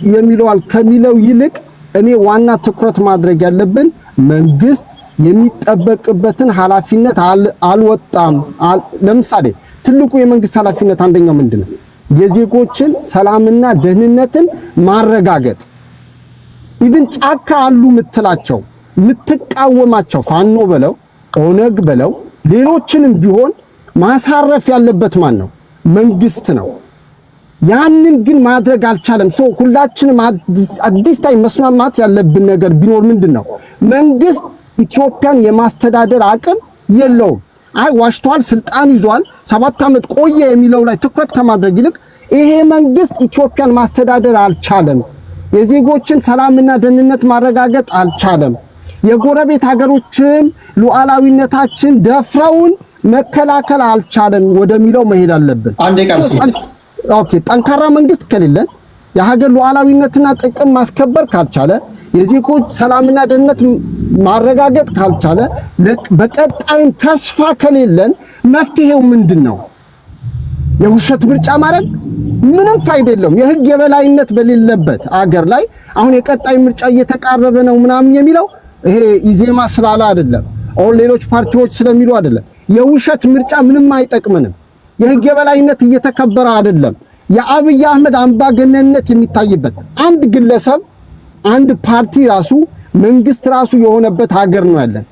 የሚለዋል ከሚለው ይልቅ እኔ ዋና ትኩረት ማድረግ ያለብን መንግስት የሚጠበቅበትን ኃላፊነት አልወጣም። ለምሳሌ ትልቁ የመንግስት ኃላፊነት አንደኛው ምንድነው? የዜጎችን ሰላምና ደህንነትን ማረጋገጥ። ኢቭን ጫካ አሉ ምትላቸው ምትቃወማቸው ፋኖ በለው ኦነግ በለው ሌሎችንም ቢሆን ማሳረፍ ያለበት ማን ነው? መንግስት ነው። ያንን ግን ማድረግ አልቻለም። ሁላችንም አዲስ ታይም መስማማት ያለብን ነገር ቢኖር ምንድነው? መንግስት ኢትዮጵያን የማስተዳደር አቅም የለውም። አይ ዋሽቷል፣ ስልጣን ይዟል፣ 7 ዓመት ቆየ የሚለው ላይ ትኩረት ከማድረግ ይልቅ ይሄ መንግስት ኢትዮጵያን ማስተዳደር አልቻለም። የዜጎችን ሰላምና ደህንነት ማረጋገጥ አልቻለም። የጎረቤት ሀገሮችን ሉዓላዊነታችን ደፍረውን መከላከል አልቻለም ወደሚለው መሄድ አለብን። ኦኬ፣ ጠንካራ መንግስት ከሌለን የሀገር ሉዓላዊነትና ጥቅም ማስከበር ካልቻለ የዜጎች ሰላምና ደህንነት ማረጋገጥ ካልቻለ በቀጣይም ተስፋ ከሌለን መፍትሄው ምንድነው? የውሸት ምርጫ ማድረግ ምንም ፋይዳ የለውም። የህግ የበላይነት በሌለበት አገር ላይ አሁን የቀጣይ ምርጫ እየተቃረበ ነው ምናምን የሚለው ይሄ ኢዜማ ስላለ አይደለም፣ አሁን ሌሎች ፓርቲዎች ስለሚሉ አይደለም። የውሸት ምርጫ ምንም አይጠቅምንም። የህግ የበላይነት እየተከበረ አይደለም። የአብይ አህመድ አምባገነንነት የሚታይበት አንድ ግለሰብ አንድ ፓርቲ ራሱ መንግስት ራሱ የሆነበት ሀገር ነው ያለን።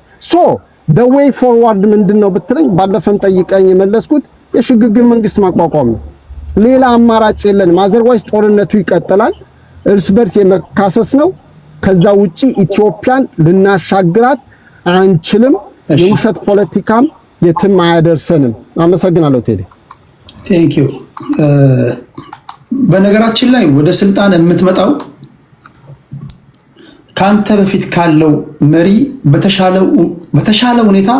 the way forward ምንድነው ብትለኝ ባለፈም ጠይቀኝ የመለስኩት የሽግግር መንግስት ማቋቋም ነው። ሌላ አማራጭ የለንም። አዘርዋይስ ጦርነቱ ይቀጥላል፣ እርስ በርስ የመካሰስ ነው። ከዛ ውጪ ኢትዮጵያን ልናሻግራት አንችልም። የውሸት ፖለቲካም የትም አያደርሰንም። አመሰግናለሁ ቴዲ። ቴንክ ዩ። በነገራችን ላይ ወደ ስልጣን የምትመጣው ካንተ በፊት ካለው መሪ በተሻለ ሁኔታ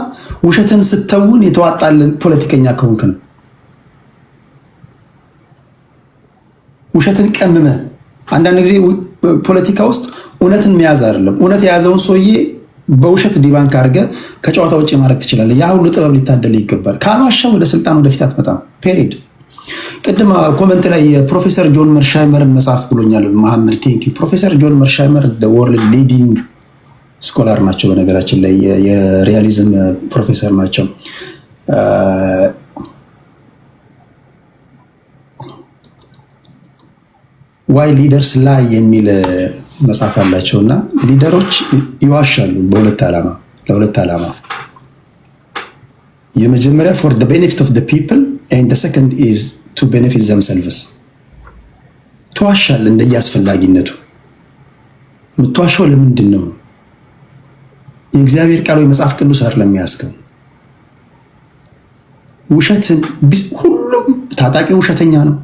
ውሸትን ስተውን የተዋጣልን ፖለቲከኛ ከሆንክ ነው። ውሸትን ቀምመ አንዳንድ ጊዜ ፖለቲካ ውስጥ እውነትን መያዝ አይደለም፣ እውነት የያዘውን ሰውዬ በውሸት ዲባንክ አድርገ ከጨዋታ ውጭ ማድረግ ትችላለህ። ያ ሁሉ ጥበብ ሊታደል ይገባል። ካልዋሻ ወደ ስልጣን ወደፊት አትመጣም። ፔሪድ። ቅድም ኮመንት ላይ የፕሮፌሰር ጆን መርሻይመርን መጽሐፍ ብሎኛል መሐመድ። ቴንክ ዩ። ፕሮፌሰር ጆን መርሻይመር ወርልድ ሊዲንግ ስኮላር ናቸው። በነገራችን ላይ የሪያሊዝም ፕሮፌሰር ናቸው። ዋይ ሊደርስ ላይ የሚል መጽሐፍ አላቸው እና ሊደሮች ይዋሻሉ ለሁለት ዓላማ። የመጀመሪያ for the benefit of the people and the second is to benefit themselves። ትዋሻለህ እንደየአስፈላጊነቱ። የምትዋሻው ለምንድን ነው? የእግዚአብሔር ቃል ወይ መጽሐፍ ቅዱስ አይደለም የሚያስከው። ውሸትን ሁሉም ታጣቂ ውሸተኛ ነው።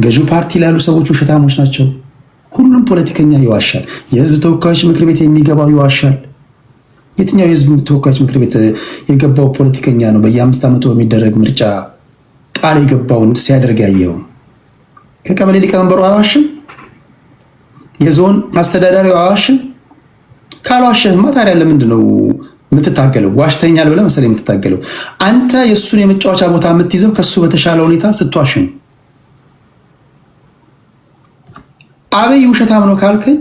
ገዢው ፓርቲ ላሉ ሰዎች ውሸታሞች ናቸው። ሁሉም ፖለቲከኛ ይዋሻል። የህዝብ ተወካዮች ምክር ቤት የሚገባው ይዋሻል። የትኛው የህዝብ ተወካዮች ምክር ቤት የገባው ፖለቲከኛ ነው በየ5 ዓመቱ በሚደረግ ምርጫ ቃል የገባውን ሲያደርግ ያየው? ከቀበሌ ሊቀመንበሩ አዋሽም፣ የዞን አስተዳዳሪው አዋሽም። ካልዋሸህማ ታዲያ ለምንድን ነው የምትታገለው? ዋሽተኛል ብለህ መሰለኝ የምትታገለው። አንተ የእሱን የመጫወቻ ቦታ የምትይዘው ከሱ በተሻለ ሁኔታ ስትዋሽ ነው። አብይ ውሸታም ነው ካልከኝ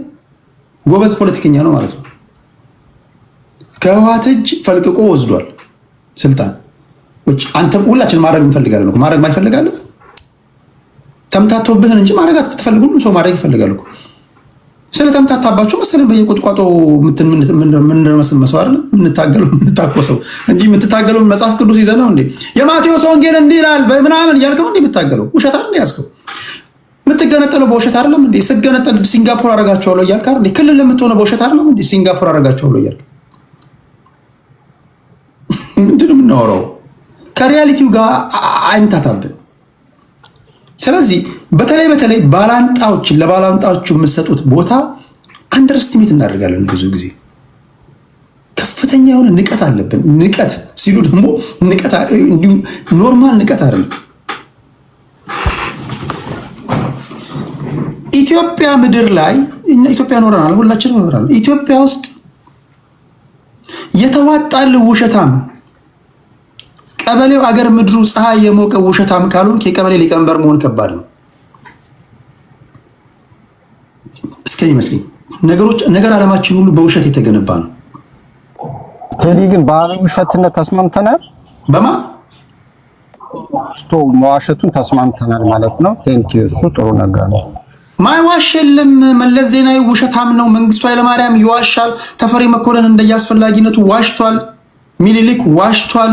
ጎበዝ ፖለቲከኛ ነው ማለት ነው። ከህወሓት እጅ ፈልቅቆ ወስዷል ስልጣን። አንተም ሁላችን ማድረግ እንፈልጋለን እኮ። ማድረግ ማይፈልጋለሁ ተምታቶብህን እንጂ ማድረግ አትፈልጉ። ሁሉም ሰው ማድረግ ይፈልጋል እኮ። ስለተምታታባችሁ መሰለኝ በየቁጥቋጦ ምንድነው መስዋዕ አይደል የምንታገለው የምንታቆሰው እንጂ የምትታገለው መጽሐፍ ቅዱስ ይዘህ ነው እንዴ? የማቴዎስ ወንጌል እንዲህ ይላል ምናምን እያልከው እንዴ የምትታገለው? ውሸት አይደል ያዝከው? የምትገነጠለው በውሸት አይደለም እንዴ? ስገነጠል ሲንጋፖር አረጋቸዋለሁ እያልክ አይደል? ክልል የምትሆነው በውሸት አይደለም እንዴ? ሲንጋፖር አረጋቸዋለሁ እያልክ ምንድን ነው የምናወራው? ከሪያሊቲው ጋር አይምታታብን። ስለዚህ በተለይ ባላንጣዎችን ለባላንጣዎቹ የምትሰጡት ቦታ አንደርስቲሜት እናደርጋለን። ብዙ ጊዜ ከፍተኛ የሆነ ንቀት አለብን። ንቀት ሲሉ ደግሞ ንቀት ኖርማል ንቀት አይደለም። ኢትዮጵያ ምድር ላይ ኢትዮጵያ ኖረናል፣ ሁላችንም ኖረናል። ኢትዮጵያ ውስጥ የተዋጣል ውሸታም ቀበሌው አገር ምድሩ ፀሐይ የሞቀ ውሸታም ካልሆንክ የቀበሌ ሊቀመንበር መሆን ከባድ ነው። እስከሚመስለኝ ነገር ዓለማችን ሁሉ በውሸት የተገነባ ነው። ቴዲ ግን ባህላዊ ውሸትነት ተስማምተናል። በማ መዋሸቱን ተስማምተናል ማለት ነው። ቴንኪዩ እሱ ጥሩ ነገር ነው። ማይዋሽ የለም። መለስ ዜናዊ ውሸታም ነው። መንግስቱ ኃይለማርያም ይዋሻል። ተፈሪ መኮንን እንደያስፈላጊነቱ ዋሽቷል። ሚኒሊክ ዋሽቷል።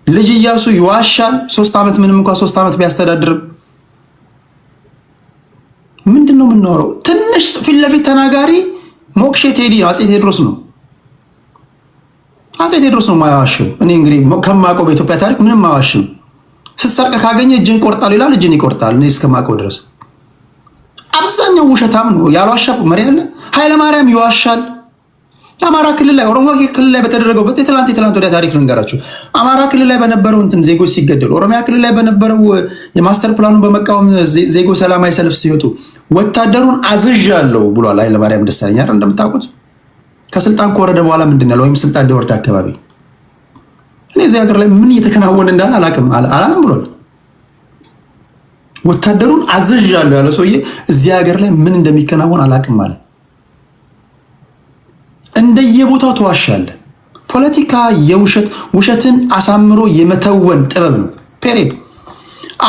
ልጅ ኢያሱ ይዋሻል። 3 ዓመት ምንም እንኳን 3 ዓመት ቢያስተዳድርም ምንድነው የምናወራው? ትንሽ ፊት ለፊት ተናጋሪ ሞክሼ ቴዲ ነው። አፄ ቴዎድሮስ ነው። አፄ ቴዎድሮስ ነው ማያዋሽው። እኔ እንግዲህ ከማውቀው በኢትዮጵያ ታሪክ ምንም ማዋሽም። ስትሰርቅ ካገኘ እጅን ቆርጣል ይላል፣ እጅን ይቆርጣል። እኔ እስከማውቀው ድረስ አብዛኛው ውሸታም ነው። ያልዋሻ መሪ አለ? ኃይለማርያም ይዋሻል። አማራ ክልል ላይ ኦሮሞ ክልል ላይ በተደረገው የትላንት ወዲያ ታሪክ ልንገራችሁ። አማራ ክልል ላይ በነበረው እንትን ዜጎች ሲገደሉ፣ ኦሮሚያ ክልል ላይ በነበረው የማስተር ፕላኑን በመቃወም ዜጎች ሰላማዊ ሰልፍ ሲወጡ ወታደሩን አዝዣለሁ ብሏል ኃይለማርያም ደሳለኝ አይደል? እንደምታውቁት ከስልጣን ከወረደ በኋላ ምንድን ያለው ወይም ስልጣን ሊወርድ አካባቢ እኔ እዚህ ሀገር ላይ ምን እየተከናወነ እንዳለ አላለም ብሏል። ወታደሩን አዝዣለሁ ያለው ሰውዬ እዚህ ሀገር ላይ ምን እንደሚከናወን አላቅም ማለት እንደየቦታው ተዋሻለ። ፖለቲካ ውሸትን አሳምሮ የመተወን ጥበብ ነው። ፔሬድ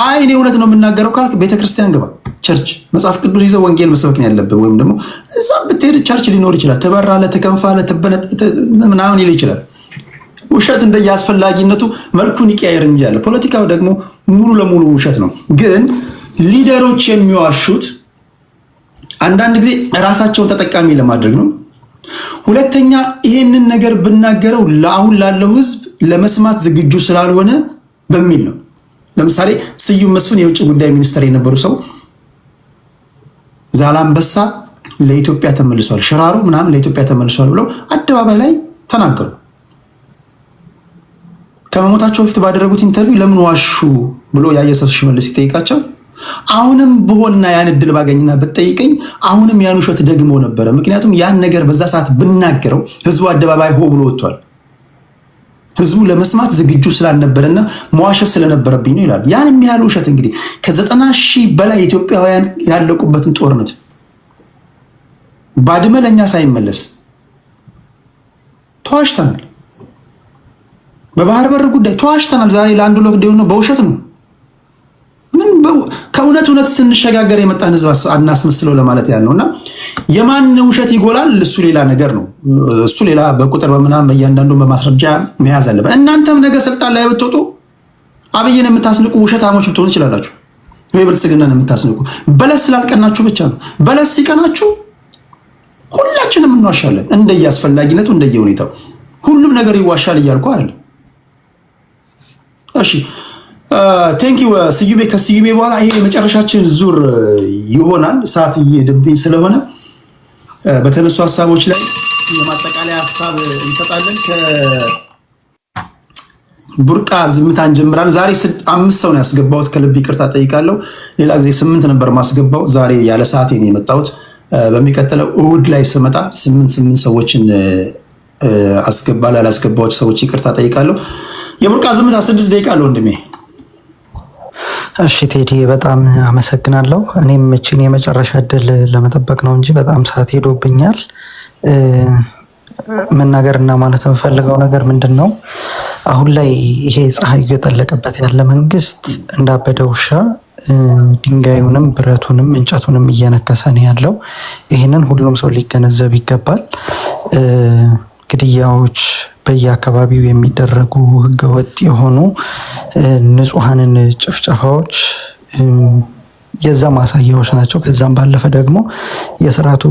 አይ እኔ እውነት ነው የምናገረው ካልክ ቤተክርስቲያን ግባ፣ ቸርች መጽሐፍ ቅዱስ ይዘህ ወንጌል መስበክ ነው ያለብህ። ወይም ደግሞ እዛም ብትሄድ ቸርች ሊኖር ይችላል። ትበራለህ፣ ትከንፋለህ፣ ምናምን ይል ይችላል። ውሸት እንደየአስፈላጊነቱ መልኩን ይቀያየር እንጂ ያለ ፖለቲካው ደግሞ ሙሉ ለሙሉ ውሸት ነው። ግን ሊደሮች የሚዋሹት አንዳንድ ጊዜ ራሳቸውን ተጠቃሚ ለማድረግ ነው። ሁለተኛ ይሄንን ነገር ብናገረው ለአሁን ላለው ህዝብ ለመስማት ዝግጁ ስላልሆነ በሚል ነው። ለምሳሌ ስዩም መስፍን የውጭ ጉዳይ ሚኒስትር የነበሩ ሰው ዛላምበሳ ለኢትዮጵያ ተመልሷል፣ ሽራሮ ምናምን ለኢትዮጵያ ተመልሷል ብለው አደባባይ ላይ ተናገሩ። ከመሞታቸው በፊት ባደረጉት ኢንተርቪው ለምን ዋሹ ብሎ ያየሰው ሽመልስ ሲጠይቃቸው አሁንም ብሆንና ያን እድል ባገኝና ብትጠይቀኝ አሁንም ያን ውሸት ደግሞ ነበረ። ምክንያቱም ያን ነገር በዛ ሰዓት ብናገረው ህዝቡ አደባባይ ሆ ብሎ ወጥቷል። ህዝቡ ለመስማት ዝግጁ ስላልነበረና መዋሸት ስለነበረብኝ ነው ይላል። ያን የሚያህል ውሸት እንግዲህ ከ90,000 በላይ ኢትዮጵያውያን ያለቁበትን ጦርነት ባድመ ለኛ ሳይመለስ ተዋሽተናል። በባህር በር ጉዳይ ተዋሽተናል። ዛሬ ለአንድ ሎክዳውን ነው በውሸት ነው። ምን ከእውነት ስንሸጋገር የመጣን ህዝብ አናስመስለው ለማለት ያልነውና የማን ውሸት ይጎላል እሱ ሌላ ነገር ነው። እሱ ሌላ በቁጥር በምናምን በእያንዳንዱ በማስረጃ መያዝ አለበት። እናንተም ነገ ስልጣን ላይ ብትወጡ አብይን የምታስንቁ ውሸታሞች ብትሆኑ ይችላላችሁ፣ ወይ ብልጽግናን የምታስንቁ በለስ ስላልቀናችሁ ብቻ ነው። በለስ ሲቀናችሁ ሁላችንም እንዋሻለን፣ እንደየአስፈላጊነቱ እንደየሁኔታው። ሁሉም ነገር ይዋሻል እያልኩ አይደለም። እሺ ቴንኪው ስዩሜ። ከስዩሜ በኋላ ይሄ የመጨረሻችን ዙር ይሆናል። ሰዓት እየሄድብኝ ስለሆነ በተነሱ ሀሳቦች ላይ የማጠቃለያ ሀሳብ እንሰጣለን። ከቡርቃ ዝምታ እንጀምራለን። ዛሬ 5 ሰው ነው ያስገባሁት፣ ከልብ ይቅርታ ጠይቃለሁ። ሌላ ጊዜ 8 ነበር ማስገባው፣ ዛሬ ያለ ሰዓቴ ነው የመጣሁት። በሚቀጥለው እሁድ ላይ ስመጣ 8 ሰዎችን አስገባለሁ። ያላስገባዎች ሰዎች ይቅርታ ጠይቃለሁ። የቡርቃ ዝምታ 6 ደቂቃ አለ ወንድሜ። እሺ ቴዲ በጣም አመሰግናለሁ። እኔም እችን የመጨረሻ እድል ለመጠበቅ ነው እንጂ በጣም ሰዓት ሄዶብኛል። መናገርና ማለት የምፈልገው ነገር ምንድን ነው፣ አሁን ላይ ይሄ ፀሐይ እየጠለቀበት ያለ መንግስት እንዳበደ ውሻ ድንጋዩንም ብረቱንም እንጨቱንም እየነከሰ ነው ያለው። ይህንን ሁሉም ሰው ሊገነዘብ ይገባል። ግድያዎች፣ በየአካባቢው የሚደረጉ ህገወጥ የሆኑ ንጹሐንን ጭፍጨፋዎች የዛ ማሳያዎች ናቸው። ከዛም ባለፈ ደግሞ የስርዓቱ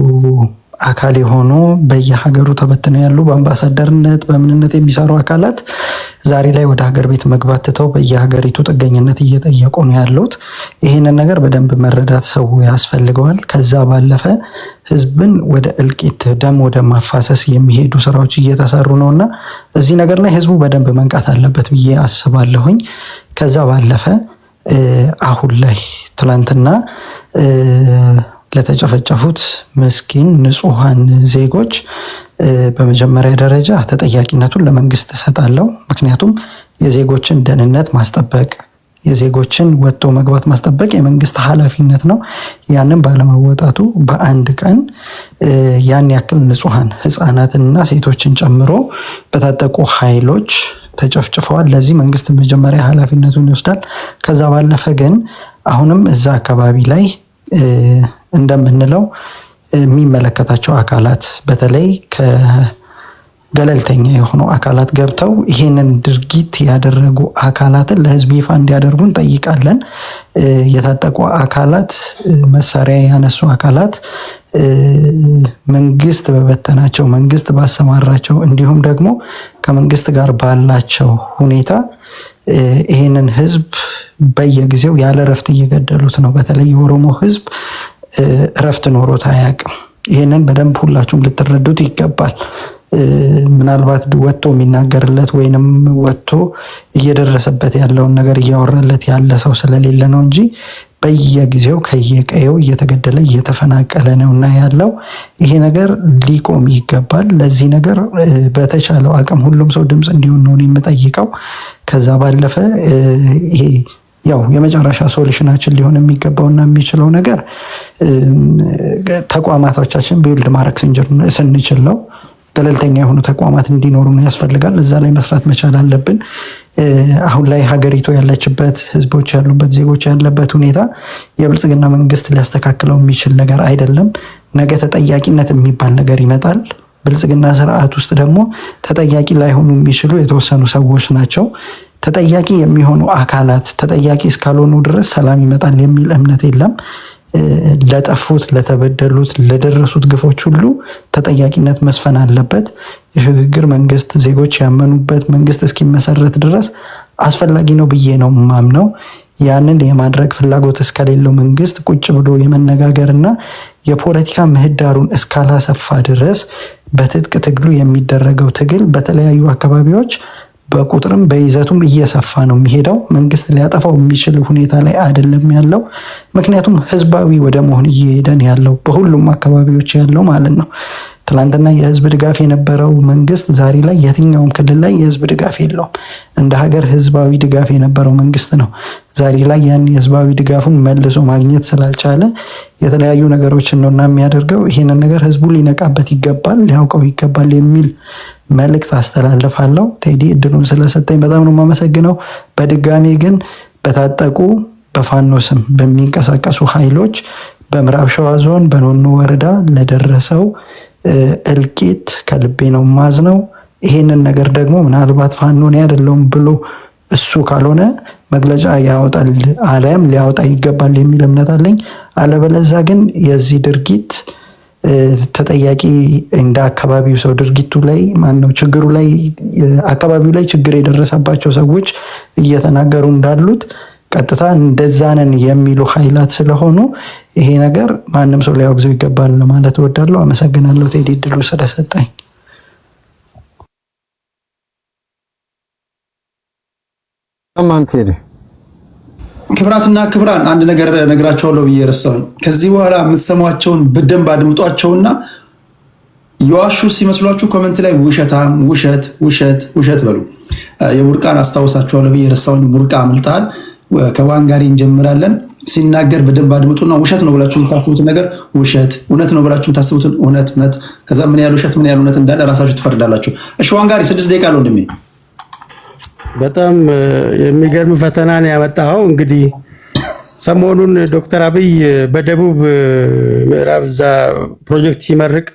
አካል የሆኑ በየሀገሩ ተበትነው ያሉ በአምባሳደርነት በምንነት የሚሰሩ አካላት ዛሬ ላይ ወደ ሀገር ቤት መግባት ትተው በየሀገሪቱ ጥገኝነት እየጠየቁ ነው ያሉት። ይህንን ነገር በደንብ መረዳት ሰው ያስፈልገዋል። ከዛ ባለፈ ህዝብን ወደ እልቂት፣ ደም ወደ ማፋሰስ የሚሄዱ ስራዎች እየተሰሩ ነውና እዚህ ነገር ላይ ህዝቡ በደንብ መንቃት አለበት ብዬ አስባለሁኝ። ከዛ ባለፈ አሁን ላይ ትላንትና ለተጨፈጨፉት ምስኪን ንጹሃን ዜጎች በመጀመሪያ ደረጃ ተጠያቂነቱን ለመንግስት እሰጣለሁ። ምክንያቱም የዜጎችን ደህንነት ማስጠበቅ የዜጎችን ወጥቶ መግባት ማስጠበቅ የመንግስት ኃላፊነት ነው። ያንን ባለመወጣቱ በአንድ ቀን ያን ያክል ንጹሃን ህፃናትንና ሴቶችን ጨምሮ በታጠቁ ኃይሎች ተጨፍጭፈዋል። ለዚህ መንግስት መጀመሪያ ኃላፊነቱን ይወስዳል። ከዛ ባለፈ ግን አሁንም እዛ አካባቢ ላይ እንደምንለው የሚመለከታቸው አካላት በተለይ ገለልተኛ የሆኑ አካላት ገብተው ይሄንን ድርጊት ያደረጉ አካላትን ለህዝብ ይፋ እንዲያደርጉ እንጠይቃለን። የታጠቁ አካላት፣ መሳሪያ ያነሱ አካላት መንግስት በበተናቸው መንግስት ባሰማራቸው እንዲሁም ደግሞ ከመንግስት ጋር ባላቸው ሁኔታ ይሄንን ህዝብ በየጊዜው ያለ እረፍት እየገደሉት ነው። በተለይ የኦሮሞ ህዝብ እረፍት ኖሮት አያውቅም። ይሄንን በደንብ ሁላችሁም ልትረዱት ይገባል። ምናልባት ወጥቶ የሚናገርለት ወይንም ወጥቶ እየደረሰበት ያለውን ነገር እያወራለት ያለ ሰው ስለሌለ ነው እንጂ በየጊዜው ከየቀየው እየተገደለ እየተፈናቀለ ነውና ያለው ይሄ ነገር ሊቆም ይገባል። ለዚህ ነገር በተቻለው አቅም ሁሉም ሰው ድምፅ እንዲሆን ነው የምጠይቀው። ከዛ ባለፈ ይሄ ያው የመጨረሻ ሶሉሽናችን ሊሆን የሚገባውና የሚችለው ነገር ተቋማቶቻችን ቢውልድ ማድረግ ስንችል ነው። ገለልተኛ የሆኑ ተቋማት እንዲኖሩ ያስፈልጋል። እዛ ላይ መስራት መቻል አለብን። አሁን ላይ ሀገሪቱ ያለችበት ህዝቦች ያሉበት ዜጎች ያለበት ሁኔታ የብልጽግና መንግስት ሊያስተካክለው የሚችል ነገር አይደለም። ነገ ተጠያቂነት የሚባል ነገር ይመጣል። ብልጽግና ስርዓት ውስጥ ደግሞ ተጠያቂ ላይሆኑ የሚችሉ የተወሰኑ ሰዎች ናቸው። ተጠያቂ የሚሆኑ አካላት ተጠያቂ እስካልሆኑ ድረስ ሰላም ይመጣል የሚል እምነት የለም። ለጠፉት፣ ለተበደሉት፣ ለደረሱት ግፎች ሁሉ ተጠያቂነት መስፈን አለበት። የሽግግር መንግስት ዜጎች ያመኑበት መንግስት እስኪመሰረት ድረስ አስፈላጊ ነው ብዬ ነው ማምነው። ያንን የማድረግ ፍላጎት እስከሌለው መንግስት ቁጭ ብሎ የመነጋገርና የፖለቲካ ምህዳሩን እስካላሰፋ ድረስ በትጥቅ ትግሉ የሚደረገው ትግል በተለያዩ አካባቢዎች በቁጥርም በይዘቱም እየሰፋ ነው የሚሄደው። መንግስት ሊያጠፋው የሚችል ሁኔታ ላይ አይደለም ያለው። ምክንያቱም ህዝባዊ ወደ መሆን እየሄደን ያለው በሁሉም አካባቢዎች ያለው ማለት ነው። ትላንትና የህዝብ ድጋፍ የነበረው መንግስት ዛሬ ላይ የትኛውም ክልል ላይ የህዝብ ድጋፍ የለውም። እንደ ሀገር ህዝባዊ ድጋፍ የነበረው መንግስት ነው ዛሬ ላይ ያን የህዝባዊ ድጋፉን መልሶ ማግኘት ስላልቻለ የተለያዩ ነገሮችን ነውና የሚያደርገው። ይሄንን ነገር ህዝቡ ሊነቃበት ይገባል፣ ሊያውቀው ይገባል የሚል መልእክት አስተላልፋለሁ። ቴዲ እድሉን ስለሰጠኝ በጣም ነው የማመሰግነው። በድጋሚ ግን በታጠቁ በፋኖ ስም በሚንቀሳቀሱ ኃይሎች በምዕራብ ሸዋ ዞን በኖኖ ወረዳ ለደረሰው እልቂት ከልቤ ነው ማዝነው። ይሄንን ነገር ደግሞ ምናልባት ፋኖን አይደለም ብሎ እሱ ካልሆነ መግለጫ ያወጣል አለም ሊያወጣ ይገባል የሚል እምነት አለኝ። አለበለዛ ግን የዚህ ድርጊት ተጠያቂ እንደ አካባቢው ሰው ድርጊቱ ላይ ማነው ችግሩ ላይ አካባቢው ላይ ችግር የደረሰባቸው ሰዎች እየተናገሩ እንዳሉት ቀጥታ እንደዛነን የሚሉ ኃይላት ስለሆኑ ይሄ ነገር ማንም ሰው ሊያወግዘው ይገባል ማለት እወዳለሁ። አመሰግናለሁ ቴዲ እድሉ ስለሰጠኝ። ክብራትና ክብራን አንድ ነገር ነግራቸዋለሁ ብዬ ረሳሁኝ። ከዚህ በኋላ የምትሰሟቸውን በደንብ አድምጧቸውና የዋሹ ሲመስሏችሁ ኮመንት ላይ ውሸታም፣ ውሸት ውሸት ውሸት በሉ። የቡርቃን አስታውሳችኋለሁ ብዬ ረሳሁኝ። ቡርቃ አምልጣል። ከዋን ጋር እንጀምራለን። ሲናገር በደንብ አድምጡና ውሸት ነው ብላችሁ የምታስቡትን ነገር ውሸት፣ እውነት ነው ብላችሁ የምታስቡትን እውነት እውነት፣ ከዛ ምን ያህል ውሸት ምን ያህል እውነት እንዳለ ራሳችሁ ትፈርዳላችሁ። እሺ ዋን ጋር 6 ደቂቃ አለው ወንድሜ። በጣም የሚገርም ፈተና ነው ያመጣው። እንግዲህ ሰሞኑን ዶክተር አብይ በደቡብ ምዕራብ እዛ ፕሮጀክት ሲመርቅ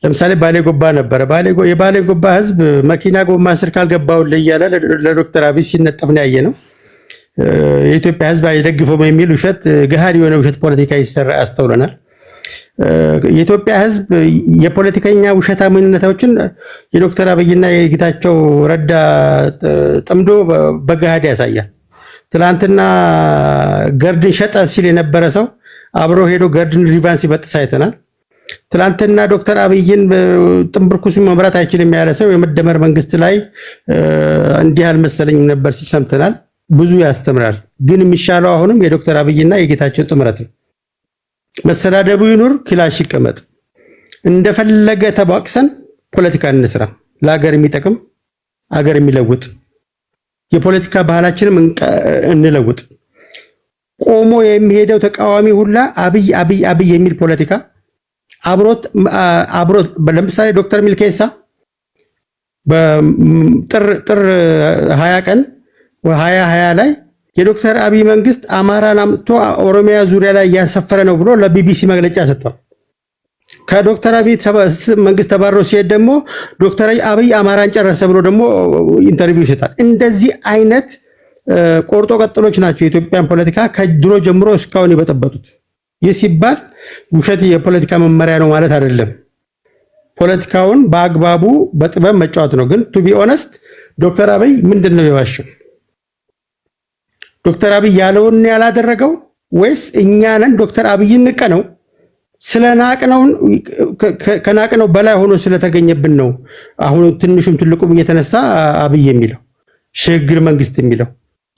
ለምሳሌ ባሌ ጎባ ነበረ። የባሌ ጎባ ህዝብ መኪና ጎማ ስር ካልገባው እያለ ለዶክተር አብይ ሲነጠፍ ነው ያየ ነው። የኢትዮጵያ ህዝብ አይደግፈውም የሚል ውሸት፣ ገሃድ የሆነ ውሸት ፖለቲካ ይሰራ አስተውለናል። የኢትዮጵያ ህዝብ የፖለቲከኛ ውሸታምነቶችን የዶክተር አብይና የጌታቸው ረዳ ጥምዶ በገሃድ ያሳያል። ትላንትና ገርድን ሸጠ ሲል የነበረ ሰው አብሮ ሄዶ ገርድን ሪቫንስ ይበጥስ አይተናል። ትላንትና ዶክተር አብይን ጥንብርኩሱ መምራት አይችልም ያለ ሰው የመደመር መንግስት ላይ እንዲህ አልመሰለኝም ነበር ሲል ሰምተናል። ብዙ ያስተምራል። ግን የሚሻለው አሁንም የዶክተር አብይና የጌታቸው ጥምረት ነው። መሰዳደቡ ይኑር፣ ክላሽ ይቀመጥ፣ እንደፈለገ ተባቅሰን ፖለቲካ እንስራ። ለሀገር የሚጠቅም ሀገር የሚለውጥ የፖለቲካ ባህላችንም እንለውጥ። ቆሞ የሚሄደው ተቃዋሚ ሁላ አብይ የሚል ፖለቲካ አብሮት ለምሳሌ ዶክተር ሚልኬሳ በጥር 20 ቀን 2020 ላይ የዶክተር አብይ መንግስት አማራን አምጥቶ ኦሮሚያ ዙሪያ ላይ እያሰፈረ ነው ብሎ ለቢቢሲ መግለጫ ሰጥቷል። ከዶክተር አብይ መንግስት ተባሮ ሲሄድ ደግሞ ዶክተር አብይ አማራን ጨረሰ ብሎ ደግሞ ኢንተርቪው ይሰጣል። እንደዚህ አይነት ቆርጦ ቀጥሎች ናቸው የኢትዮጵያን ፖለቲካ ከድሮ ጀምሮ እስካሁን የበጠበጡት። ይህ ሲባል ውሸት የፖለቲካ መመሪያ ነው ማለት አይደለም። ፖለቲካውን በአግባቡ በጥበብ መጫወት ነው። ግን ቱ ቢ ኦነስት ዶክተር አብይ ምንድነው የዋሸው? ዶክተር አብይ ያለውን ያላደረገው ወይስ እኛ ነን ዶክተር አብይን ንቀነው ስለናቅነው ከናቅነው በላይ ሆኖ ስለተገኘብን ነው አሁን ትንሹም ትልቁም እየተነሳ አብይ የሚለው ሽግግር መንግስት የሚለው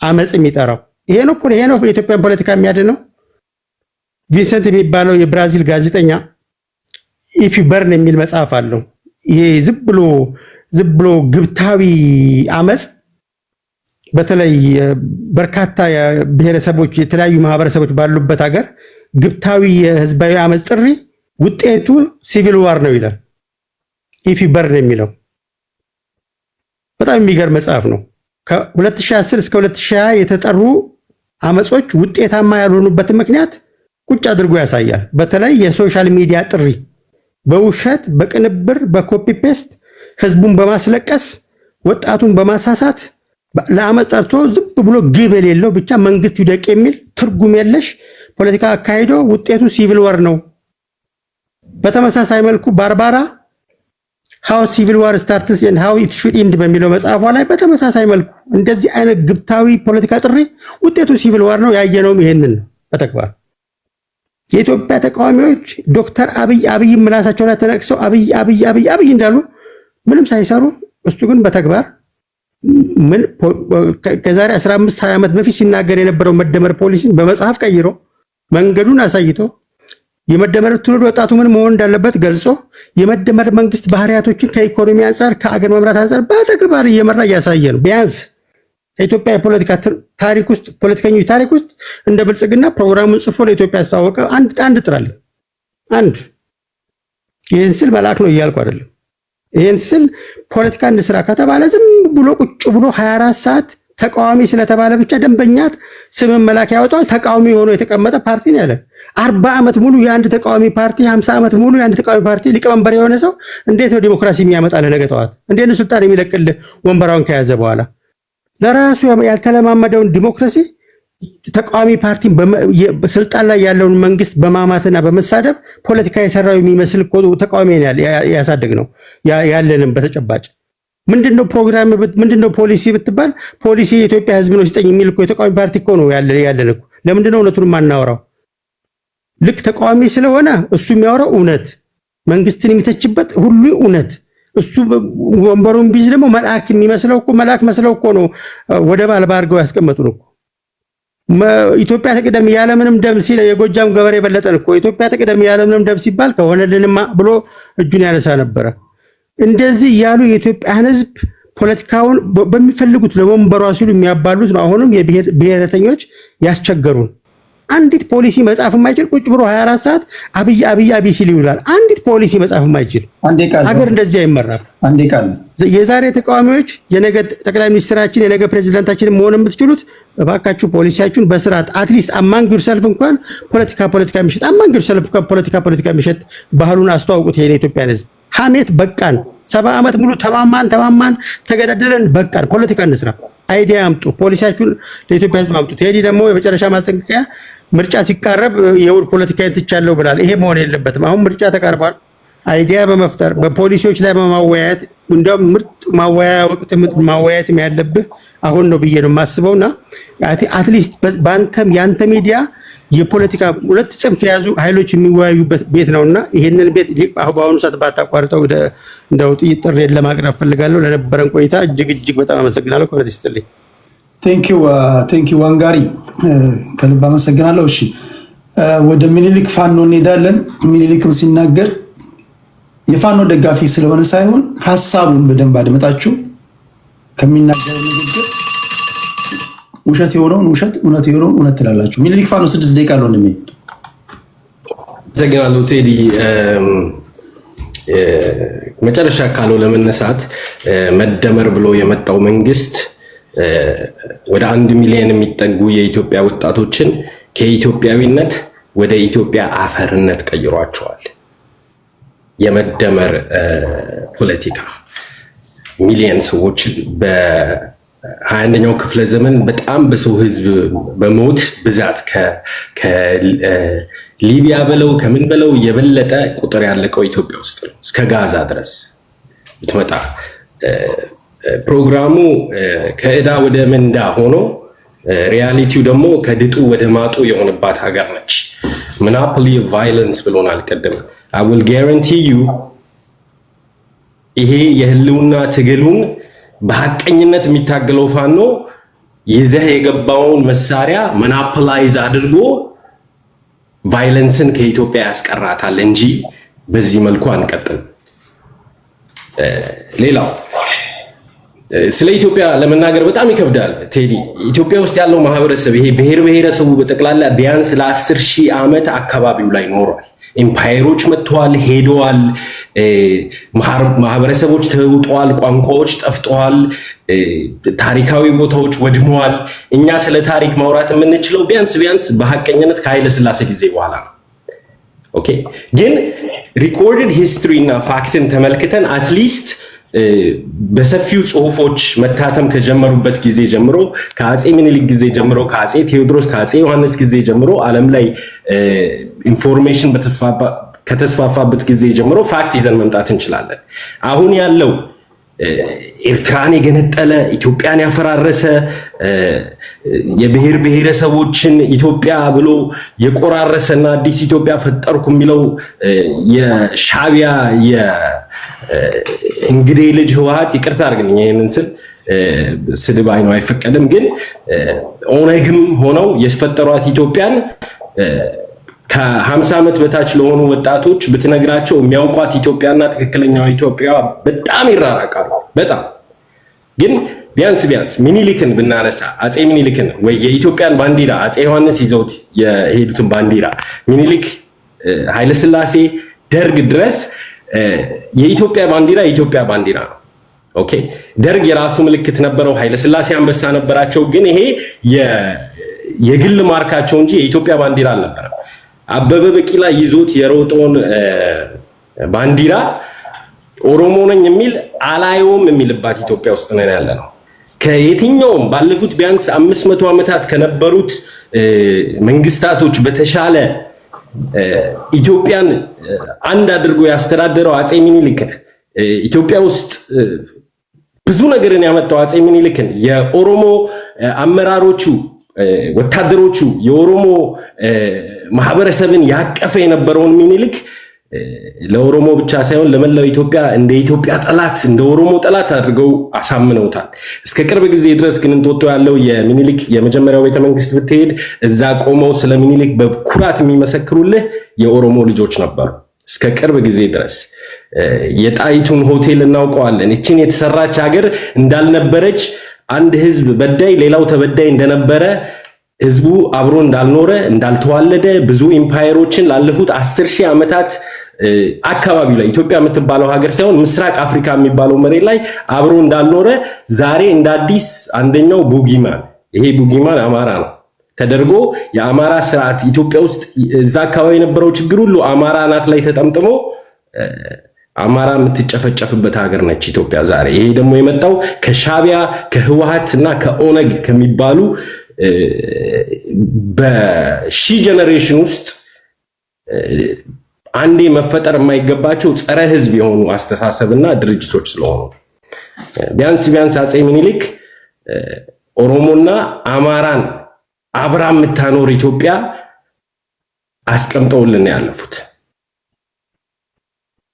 አመጽ የሚጠራው? ይሄ ነው የኢትዮጵያን ፖለቲካ የሚያድነው። ቪንሰንት የሚባለው የብራዚል ጋዜጠኛ ኢፍ ዩ በርን የሚል መጽሐፍ አለው። ይሄ ዝም ብሎ ግብታዊ አመጽ በተለይ በርካታ ብሔረሰቦች የተለያዩ ማህበረሰቦች ባሉበት ሀገር ግብታዊ የህዝባዊ አመጽ ጥሪ ውጤቱ ሲቪል ዋር ነው ይላል። ኢፍ ዩ በርን የሚለው በጣም የሚገርም መጽሐፍ ነው። ከ2010 እስከ 2020 የተጠሩ አመጾች ውጤታማ ያልሆኑበትን ምክንያት ቁጭ አድርጎ ያሳያል። በተለይ የሶሻል ሚዲያ ጥሪ በውሸት በቅንብር በኮፒ ፔስት ህዝቡን በማስለቀስ ወጣቱን በማሳሳት ለአመጽ ጠርቶ ዝም ብሎ ግብ የሌለው ብቻ መንግስት ይደቅ የሚል ትርጉም የለሽ ፖለቲካ አካሂዶ ውጤቱ ሲቪል ዋር ነው። በተመሳሳይ መልኩ ባርባራ how civil war starts and how it should end በሚለው መጽሐፏ ላይ በተመሳሳይ መልኩ እንደዚህ አይነት ግብታዊ ፖለቲካ ጥሪ ውጤቱ ሲቪል ዋር ነው። ያየነውም ይሄንን ነው በተግባር። የኢትዮጵያ ተቃዋሚዎች ዶክተር አብይ ምላሳቸው ላይ ተነቅሰው አብይ እንዳሉ ምንም ሳይሰሩ እሱ ግን በተግባር ምን ከዛሬ 15-20 ዓመት በፊት ሲናገር የነበረው መደመር ፖሊሲን በመጽሐፍ ቀይሮ መንገዱን አሳይቶ የመደመር ትውልድ ወጣቱ ምን መሆን እንዳለበት ገልጾ የመደመር መንግስት ባህሪያቶችን ከኢኮኖሚ አንፃር ከአገር መምራት አንፃር በተግባር እየመራ እያሳየ ነው። ቢያንስ ከኢትዮጵያ የፖለቲካ ታሪክ ውስጥ ፖለቲከኞች ታሪክ ውስጥ እንደ ብልጽግና ፕሮግራሙን ጽፎ ለኢትዮጵያ ያስተዋወቀ አንድ ጥራል። ይህን ስል መልአክ ነው እያልኩ አይደለም። ይህን ስል ፖለቲካ እንስራ ከተባለ ዝም ብሎ ቁጭ ብሎ 24 ሰዓት ተቃዋሚ ስለተባለ ብቻ ደንበኛት ስምን መላክ ያወጣል። ተቃዋሚ ሆኖ የተቀመጠ ፓርቲ ነው ያለ 40 ዓመት ሙሉ የአንድ ተቃዋሚ ፓርቲ 50 ዓመት ሙሉ የአንድ ተቃዋሚ ፓርቲ ሊቀመንበር የሆነ ሰው እንዴት ነው ዲሞክራሲ የሚያመጣልህ? ነገ ጠዋት እንዴት ነው ስልጣን የሚለቅልህ? ወንበራውን ከያዘ በኋላ ለራሱ ያልተለማመደውን ዲሞክራሲ ተቃዋሚ ፓርቲ ስልጣን ላይ ያለውን መንግስት በማማትና በመሳደብ ፖለቲካ የሰራው የሚመስል ተቃዋሚ ያሳደግ ነው ያለንም በተጨባጭ ምንድነው ፕሮግራም ምንድነው ፖሊሲ ብትባል ፖሊሲ የኢትዮጵያ ህዝብ ነው ሲጠኝ የሚል እኮ የተቃዋሚ ፓርቲ እኮ ነው ያለን እኮ። ለምንድነው እውነቱን ማናወራው? ልክ ተቃዋሚ ስለሆነ እሱ የሚያወራው እውነት መንግስትን የሚተችበት ሁሉ እውነት እሱ ወንበሩን ቢዝ ደግሞ መልአክ የሚመስለው እኮ መልአክ መስለው እኮ ነው ወደ ባልባ አድርገው ያስቀመጡን እኮ። ኢትዮጵያ ተቀደም ያለምንም ደም ሲል የጎጃም ገበሬ በለጠን እኮ። ኢትዮጵያ ተቀደም ያለምንም ደም ሲባል ከሆነልንማ ብሎ እጁን ያነሳ ነበረ። እንደዚህ ያሉ የኢትዮጵያን ህዝብ ፖለቲካውን በሚፈልጉት ለወንበሯ ሲሉ የሚያባሉት ነው። አሁንም የብሔረተኞች ያስቸገሩን። አንዲት ፖሊሲ መጻፍ የማይችል ቁጭ ብሎ 24 ሰዓት አብይ ሲል ይውላል። አንዲት ፖሊሲ መጻፍ የማይችል ሀገር እንደዚህ አይመራም። የዛሬ ተቃዋሚዎች የነገ ጠቅላይ ሚኒስትራችን የነገ ፕሬዝዳንታችን መሆን የምትችሉት እባካችሁ ፖሊሲያችሁን በስርዓት አትሊስት አማንግ ዩርሰልፍ እንኳን ፖለቲካ የሚሸጥ አማንግ ዩርሰልፍ እንኳን ፖለቲካ የሚሸጥ ባህሉን አስተዋውቁት። የኢትዮጵያን ህዝብ ሐሜት በቃን። 70 ዓመት ሙሉ ተማማን ተገዳደለን በቃን። ፖለቲካ እንስራ። አይዲያ አምጡ። ፖሊሲያችሁን ለኢትዮጵያ ህዝብ አምጡ። ቴዲ ደግሞ የመጨረሻ ማስጠንቀቂያ ምርጫ ሲቃረብ የውድ ፖለቲካ እንትቻለሁ ብላል። ይሄ መሆን የለበትም። አሁን ምርጫ ተቃርቧል። አይዲያ በመፍጠር በፖሊሲዎች ላይ በማወያየት እንደውም ምርጥ ማወያያ ወቅት ማወያየት ያለብህ አሁን ነው ብዬ ነው የማስበውና አትሊስት ባንተም ያንተ ሚዲያ የፖለቲካ ሁለት ጽንፍ የያዙ ኃይሎች የሚወያዩበት ቤት ነውና ይሄንን ቤት በአሁኑ ሰዓት ባታቋርጠው እንደው ጥሪ ለማቅረብ ፈልጋለሁ። ለነበረን ቆይታ እጅግ በጣም አመሰግናለሁ። ኮሜንት ይስጥልኝ። ቴንክ ዩ ዋንጋሪ ከልብ አመሰግናለሁ። እሺ ወደ ሚኒሊክ ፋኖ እንሄዳለን። ሚኒሊክም ሲናገር የፋኖ ደጋፊ ስለሆነ ሳይሆን ሐሳቡን በደንብ አድመጣችሁ ከሚናገረው ንግግር ውሸት የሆነውን ውሸት፣ እውነት የሆነውን እውነት ትላላችሁ። ሚኒሊክ ፋኖ 6 ደቂቃ አለው እንደሚ ዘግናሉ ቴዲ መጨረሻ ካለው ለመነሳት መደመር ብሎ የመጣው መንግስት ወደ 1 ሚሊዮን የሚጠጉ የኢትዮጵያ ወጣቶችን ከኢትዮጵያዊነት ወደ ኢትዮጵያ አፈርነት ቀይሯቸዋል። የመደመር ፖለቲካ ሚሊዮን ሰዎች በ21ኛው ክፍለ ዘመን በጣም በሰው ህዝብ በሞት ብዛት ከሊቢያ በለው ከምን በለው የበለጠ ቁጥር ያለቀው ኢትዮጵያ ውስጥ ነው። እስከ ጋዛ ድረስ ብትመጣ ፕሮግራሙ ከዕዳ ወደ ምንዳ ሆኖ ሪያሊቲው ደግሞ ከድጡ ወደ ማጡ የሆነባት ሀገር ነች። ሞኖፖሊ ኦፍ ቫይለንስ ብሎናል ቀደም። I will guarantee you ይሄ የህልውና ትግሉን በሐቀኝነት የሚታገለው ፋኖ ይዘህ የገባውን መሳሪያ ሞኖፖላይዝ አድርጎ ቫይለንስን ከኢትዮጵያ ያስቀራታል እንጂ በዚህ መልኩ አንቀጥል። ሌላው ስለ ኢትዮጵያ ለመናገር በጣም ይከብዳል ቴዲ። ኢትዮጵያ ውስጥ ያለው ማህበረሰብ ይሄ ብሔረሰቡ በጠቅላላ ቢያንስ ለ10,000 ዓመት አካባቢው ላይ ኖሯል። ኤምፓየሮች መጥተዋል፣ ሄደዋል፣ ማህበረሰቦች ተውጠዋል፣ ቋንቋዎች ጠፍተዋል፣ ታሪካዊ ቦታዎች ወድመዋል። እኛ ስለ ታሪክ ማውራት የምንችለው ቢያንስ በሐቀኝነት ከኃይለ ሥላሴ ጊዜ በኋላ ነው። ኦኬ፣ ግን ሪኮርድድ ሂስትሪ እና ፋክትን ተመልክተን አትሊስት በሰፊው ጽሁፎች መታተም ከጀመሩበት ጊዜ ጀምሮ ከአጼ ምኒልክ ጊዜ ጀምሮ ከአጼ ቴዎድሮስ ከአጼ ዮሐንስ ጊዜ ጀምሮ ዓለም ላይ ኢንፎርሜሽን ከተስፋፋበት ጊዜ ጀምሮ ፋክት ይዘን መምጣት እንችላለን። አሁን ያለው ኤርትራን የገነጠለ ኢትዮጵያን ያፈራረሰ የብሔር ብሔረሰቦችን ኢትዮጵያ ብሎ የቆራረሰና አዲስ ኢትዮጵያ ፈጠርኩ የሚለው የሻዕቢያ የእንግዴ ልጅ ህወሓት፣ ይቅርታ አድርግልኝ ይሄንን ስል ስድብ አይኖ አይፈቀድም፣ ግን ኦነግም ሆነው የፈጠሯት ኢትዮጵያን ከ50 ዓመት በታች ለሆኑ ወጣቶች ብትነግራቸው የሚያውቋት ኢትዮጵያና ትክክለኛው ኢትዮጵያ በጣም ይራራቃሉ። በጣም ግን ቢያንስ ሚኒሊክን ብናነሳ አጼ ሚኒሊክን ወይ የኢትዮጵያን ባንዲራ አጼ ዮሐንስ ይዘውት የሄዱትን ባንዲራ ሚኒሊክ፣ ኃይለሥላሴ፣ ደርግ ድረስ የኢትዮጵያ ባንዲራ የኢትዮጵያ ባንዲራ ነው። ኦኬ፣ ደርግ የራሱ ምልክት ነበረው፣ ኃይለሥላሴ አንበሳ ነበራቸው። ግን ይሄ የግል ማርካቸው እንጂ የኢትዮጵያ ባንዲራ አልነበረም። አበበ ቢቂላ ይዞት የሮጠውን ባንዲራ ኦሮሞ ነኝ የሚል አላየውም የሚልባት ኢትዮጵያ ውስጥ ነን ያለ ነው። ከየትኛውም ባለፉት ቢያንስ 500 ዓመታት ከነበሩት መንግስታቶች በተሻለ ኢትዮጵያን አንድ አድርጎ ያስተዳደረው አጼ ሚኒሊክ ኢትዮጵያ ውስጥ ብዙ ነገርን ያመጣው አጼ ሚኒሊክን የኦሮሞ አመራሮቹ ወታደሮቹ የኦሮሞ ማህበረሰብን ያቀፈ የነበረውን ሚኒሊክ ለኦሮሞ ብቻ ሳይሆን ለመላው ኢትዮጵያ እንደ ኢትዮጵያ ጠላት እንደ ኦሮሞ ጠላት አድርገው አሳምነውታል። እስከ ቅርብ ጊዜ ድረስ ግን እንጦጦ ያለው የሚኒሊክ የመጀመሪያው ቤተመንግስት ብትሄድ እዛ ቆመው ስለ ሚኒሊክ በኩራት የሚመሰክሩልህ የኦሮሞ ልጆች ነበሩ። እስከ ቅርብ ጊዜ ድረስ የጣይቱን ሆቴል እናውቀዋለን። እቺን የተሰራች ሀገር እንዳልነበረች፣ አንድ ህዝብ በዳይ ሌላው ተበዳይ እንደነበረ፣ ህዝቡ አብሮ እንዳልኖረ እንዳልተዋለደ፣ ብዙ ኢምፓየሮችን ላለፉት 10,000 ዓመታት አካባቢው ላይ ኢትዮጵያ የምትባለው ሀገር ሳይሆን ምስራቅ አፍሪካ የሚባለው መሬት ላይ አብሮ እንዳልኖረ ዛሬ እንደ አዲስ አንደኛው ቡጊማን፣ ይሄ ቡጊማን አማራ ነው ተደርጎ የአማራ ስርዓት ኢትዮጵያ ውስጥ እዛ አካባቢ የነበረው ችግር ሁሉ አማራ ናት ላይ ተጠምጥሞ አማራ የምትጨፈጨፍበት ሀገር ነች ኢትዮጵያ ዛሬ። ይሄ ደግሞ የመጣው ከሻዕቢያ ከህወሓት እና ከኦነግ ከሚባሉ በሺ ጀነሬሽን ውስጥ አንዴ መፈጠር የማይገባቸው ጸረ ህዝብ የሆኑ አስተሳሰብና ድርጅቶች ስለሆኑ ቢያንስ አጼ ሚኒሊክ ኦሮሞና አማራን አብራ የምታኖር ኢትዮጵያ አስቀምጠውልን ያለፉት።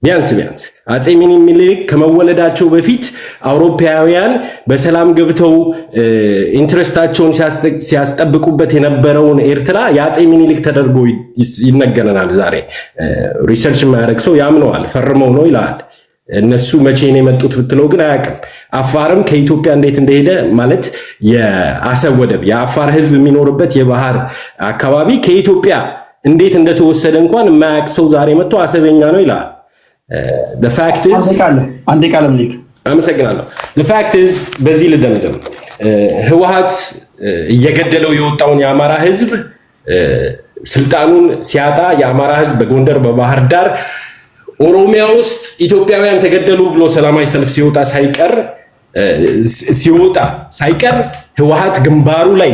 ቢያንስ አጼ ሚኒሊክ ከመወለዳቸው በፊት አውሮፓውያን በሰላም ገብተው ኢንትረስታቸውን ሲያስጠብቁበት የነበረውን ኤርትራ የአጼ ሚኒሊክ ተደርጎ ይነገረናል። ዛሬ ሪሰርች የማያደርግ ሰው ያምነዋል፣ ፈርመው ነው ይላል። እነሱ መቼ ነው የመጡት ብትለው ግን አያውቅም። አፋርም ከኢትዮጵያ እንዴት እንደሄደ ማለት የአሰብ ወደብ የአፋር ህዝብ የሚኖርበት የባህር አካባቢ ከኢትዮጵያ እንዴት እንደተወሰደ እንኳን የማያውቅ ሰው ዛሬ መጥቶ አሰበኛ ነው ይላል። the fact is አንዴ ቃል ምልክ አመሰግናለሁ። the fact is በዚህ ልደምደም ህወሓት እየገደለው የወጣውን የአማራ ህዝብ ስልጣኑን ሲያጣ የአማራ ህዝብ በጎንደር በባህር ዳር ኦሮሚያ ውስጥ ኢትዮጵያውያን ተገደሉ ብሎ ሰላማዊ ሰልፍ ሲወጣ ሳይቀር ህወሓት ግንባሩ ላይ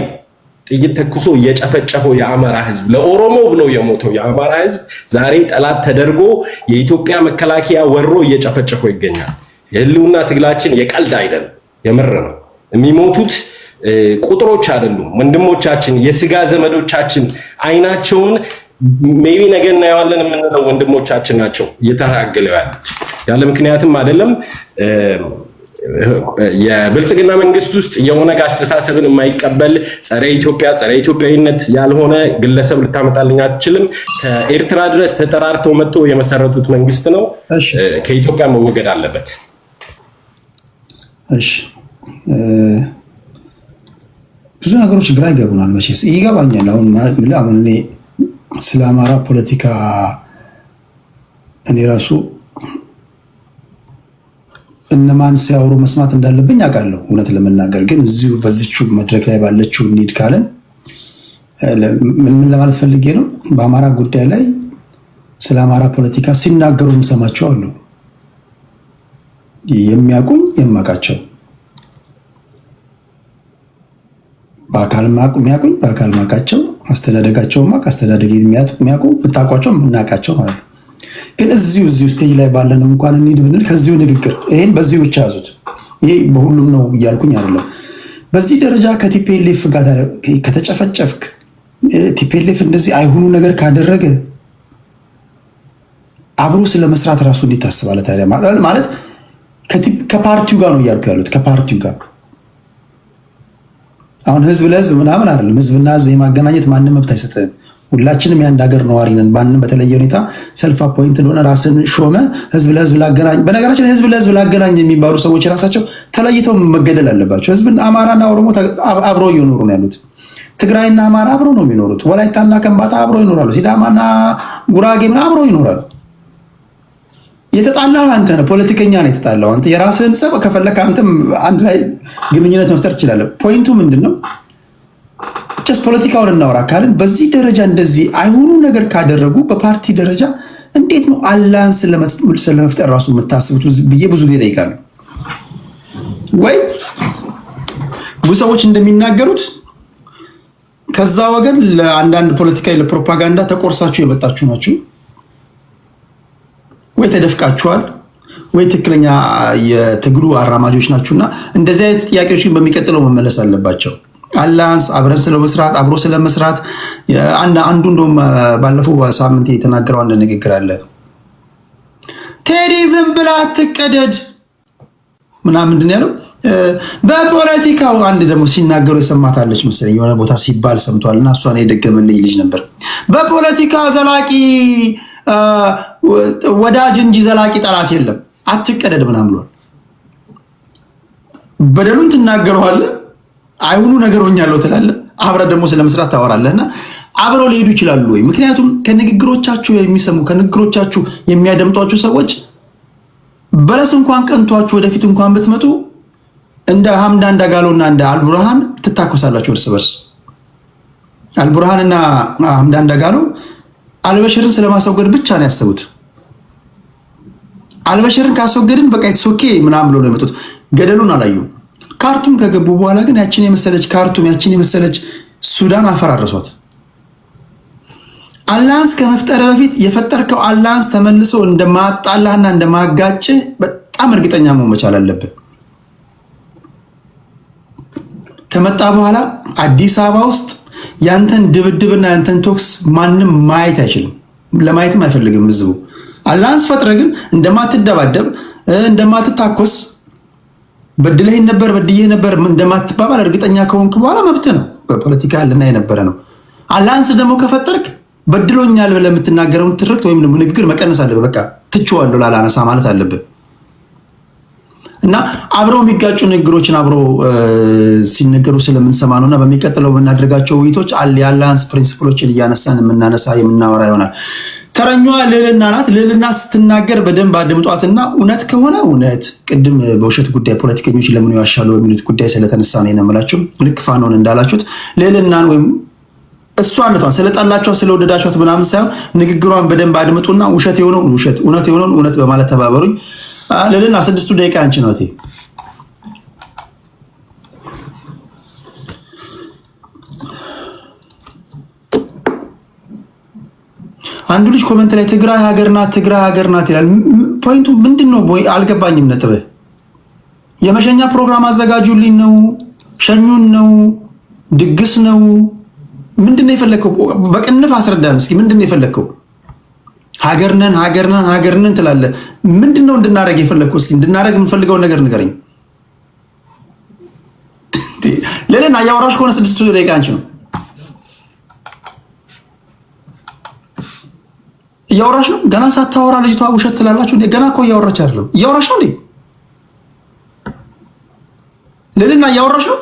ጥይት ተኩሶ እየጨፈጨፈው የአማራ ህዝብ ለኦሮሞ ብሎ የሞተው የአማራ ህዝብ ዛሬ ጠላት ተደርጎ የኢትዮጵያ መከላከያ ወሮ እየጨፈጨፈው ይገኛል። የህልውና ትግላችን የቀልድ አይደለም፣ የምር ነው። የሚሞቱት ቁጥሮች አይደሉም፣ ወንድሞቻችን የስጋ ዘመዶቻችን አይናቸውን ሜቢ ነገ እናየዋለን የምንለው ወንድሞቻችን ናቸው እየተራገለው ያሉት። ያለ ምክንያትም አይደለም። የብልጽግና መንግስት ውስጥ የኦነግ አስተሳሰብን የማይቀበል ጸረ ኢትዮጵያ ጸረ ኢትዮጵያዊነት ያልሆነ ግለሰብ ልታመጣልኝ አትችልም። ከኤርትራ ድረስ ተጠራርተው መጥቶ የመሰረቱት መንግስት ነው። ከኢትዮጵያ መወገድ አለበት። እሺ ብዙ ነገሮች ግራ ይገቡናል። መቼስ ይገባኛል። አሁን እኔ ስለ አማራ ፖለቲካ እኔ ራሱ እነማን ሲያወሩ መስማት እንዳለብኝ አውቃለሁ። እውነት ለመናገር ግን እዚሁ በዚቹ መድረክ ላይ ባለችው እንሂድ ካለን ምን ለማለት ፈልጌ ነው፣ በአማራ ጉዳይ ላይ ስለ አማራ ፖለቲካ ሲናገሩ የምሰማቸው አሉ። የሚያውቁኝ የማውቃቸው በአካል የሚያውቁኝ በአካል ማውቃቸው አስተዳደጋቸውም አስተዳደጌን የሚያውቁ የምታውቋቸው የምናውቃቸው ማለት ነው። ግን እዚሁ ስቴጅ ላይ ባለነው እንኳን እንሂድ ብንል ከዚሁ ንግግር ይሄን በዚሁ ብቻ ያዙት። ይሄ በሁሉም ነው እያልኩኝ አይደለም። በዚህ ደረጃ ከቲፒኤልኤፍ ጋር ከተጨፈጨፍክ ቲፒኤልኤፍ እንደዚህ አይሆኑ ነገር ካደረገ አብሮ ስለመስራት ራሱ እንዴት ታስባለህ ታዲያ? ማለት ከፓርቲው ጋር ነው እያልኩ ያሉት ከፓርቲው ጋር አሁን ህዝብ ለህዝብ ምናምን አይደለም። ህዝብና ህዝብ የማገናኘት ማንም መብት አይሰጥም። ሁላችንም የአንድ ሀገር ነዋሪ ነን። ባንም በተለየ ሁኔታ ሰልፍ አፖይንት እንደሆነ ራስን ሾመ ህዝብ ለህዝብ ላገናኝ። በነገራችን ህዝብ ለህዝብ ላገናኝ የሚባሉ ሰዎች ራሳቸው ተለይተው መገደል አለባቸው። ህዝብን አማራና ኦሮሞ አብረው እየኖሩ ነው ያሉት። ትግራይና አማራ አብረው ነው የሚኖሩት። ወላይታና ከምባታ አብረው ይኖራሉ። ሲዳማና ጉራጌ አብረው ይኖራሉ። የተጣላህ አንተ ነህ። ፖለቲከኛ ነው የተጣላው አንተ። የራስህን ጸብ ከፈለክ አንተም አንድ ላይ ግንኙነት መፍጠር ትችላለህ። ፖይንቱ ምንድነው? ጀስት ፖለቲካውን እናወራ ካልን በዚህ ደረጃ እንደዚህ አይሆኑ ነገር ካደረጉ በፓርቲ ደረጃ እንዴት ነው አላያንስ ለመፍጠር ራሱ የምታስቡት ብዬ ብዙ ጊዜ እጠይቃለሁ። ወይ ብዙ ሰዎች እንደሚናገሩት ከዛ ወገን ለአንዳንድ ፖለቲካዊ ለፕሮፓጋንዳ ተቆርሳችሁ የመጣችሁ ናችሁ፣ ወይ ተደፍቃችኋል፣ ወይ ትክክለኛ የትግሉ አራማጆች ናችሁና እንደዚህ አይነት ጥያቄዎች ግን በሚቀጥለው መመለስ አለባቸው። አላያንስ አብረን ስለመስራት አብሮ ስለመስራት አንዱ እንደውም ባለፈው ሳምንት የተናገረው አንድ ንግግር አለ። ቴዲ ዝም ብላ አትቀደድ ምናምን ምንድን ያለው በፖለቲካው አንድ ደግሞ ሲናገሩ የሰማታለች መሰለኝ የሆነ ቦታ ሲባል ሰምቷልና እሷን የደገመልኝ ልጅ ነበር። በፖለቲካ ዘላቂ ወዳጅ እንጂ ዘላቂ ጠላት የለም፣ አትቀደድ ምናምን ብሏል። በደሉን ትናገረዋለህ፣ አይሁኑ ነገሮኛለሁ ትላለህ፣ አብረህ ደግሞ ስለመስራት ታወራለህና አብረው ሊሄዱ ይችላሉ ወይ? ምክንያቱም ከንግግሮቻችሁ የሚሰሙ ከንግግሮቻችሁ የሚያደምጧችሁ ሰዎች በለስ እንኳን ቀንቷችሁ ወደፊት እንኳን ብትመጡ እንደ ሐምዳን ዳጋሎና እንደ አልቡርሃን ትታኮሳላችሁ እርስ በርስ። አልቡርሃንና ሐምዳን ዳጋሎ አልበሽርን ስለማስወገድ ብቻ ነው ያሰቡት። አልበሽርን ካስወገድን በቃ ኦኬ ምናምን ብሎ ነው የመጡት። ገደሉን አላዩም። ካርቱም ከገቡ በኋላ ግን ያችን የመሰለች ካርቱም ያችን የመሰለች ሱዳን አፈራረሷት። አላያንስ ከመፍጠር በፊት የፈጠርከው አላያንስ ተመልሶ እንደማጣላህና እንደማጋጭ በጣም እርግጠኛ መሆን መቻል አለብን። ከመጣ በኋላ አዲስ አበባ ውስጥ ያንተን ድብድብና ያንተን ቶክስ ማንም ማየት አይችልም፣ ለማየትም አይፈልግም ህዝቡ። አላያንስ ፈጥረ ግን እንደማትደባደብ እንደማትታኮስ በድለህ ነበር በድዬህ ነበር እንደማትባባል እርግጠኛ ከሆንክ በኋላ መብት ነው። በፖለቲካ ያለና የነበረ ነው። አላያንስ ደግሞ ከፈጠርክ በድሎኛል ብለህ የምትናገረውን ትርክት ወይም ደግሞ ንግግር መቀነስ አለብህ። በቃ ትቼዋለሁ ላላነሳ ማለት አለብህ። እና አብረው የሚጋጩ ንግግሮችን አብረው ሲነገሩ ስለምንሰማ ነውና በሚቀጥለው የምናደርጋቸው ውይይቶች የአላያንስ ፕሪንሲፕሎችን እያነሳን የምናወራ ይሆናል። ተረኛዋ ልዕልና ናት። ልዕልና ስትናገር በደንብ አድምጧትና እውነት ከሆነ እውነት፣ ቅድም በውሸት ጉዳይ ፖለቲከኞች ለምን ይዋሻሉ በሚሉት ጉዳይ ስለተነሳ ነው የምንላችሁ። ልክ ፋኖን እንዳላችሁት ልዕልናን ወይም እሷነቷን ስለጣላችኋት ስለወደዳችኋት ምናምን ሳይሆን ንግግሯን በደንብ አድምጡና ውሸት የሆነውን ውሸት፣ እውነት የሆነውን እውነት በማለት ተባበሩኝ። ልዕልና 6 ደቂቃ አንቺ ነው። አንዱ ልጅ ኮሜንት ላይ ትግራይ ሀገር ናት ይላል። ፖይንቱ ምንድነው? አልገባኝም። ነጥብ የመሸኛ ፕሮግራም አዘጋጁልኝ ነው? ሸኙን ነው? ድግስ ነው? ምንድነው የፈለከው? በቅንፍ አስረዳን እስኪ። ምንድነው የፈለከው? ሀገርነን ትላለህ። ምንድነው እንድናረግ የፈለከው? እስኪ እንድናረግ የምንፈልገውን ነገር ንገረኝ። ለሌላ ያወራሽ ከሆነ 6 ደቂቃ አንቺ ነው እያወራሽ ነው። ገና ሳታወራ ልጅቷ ውሸት ትላላችሁ። ገና እኮ እያወራች አይደለም። እያወራሽ ነው እንዴ? ለሌላ እያወራሽ ነው።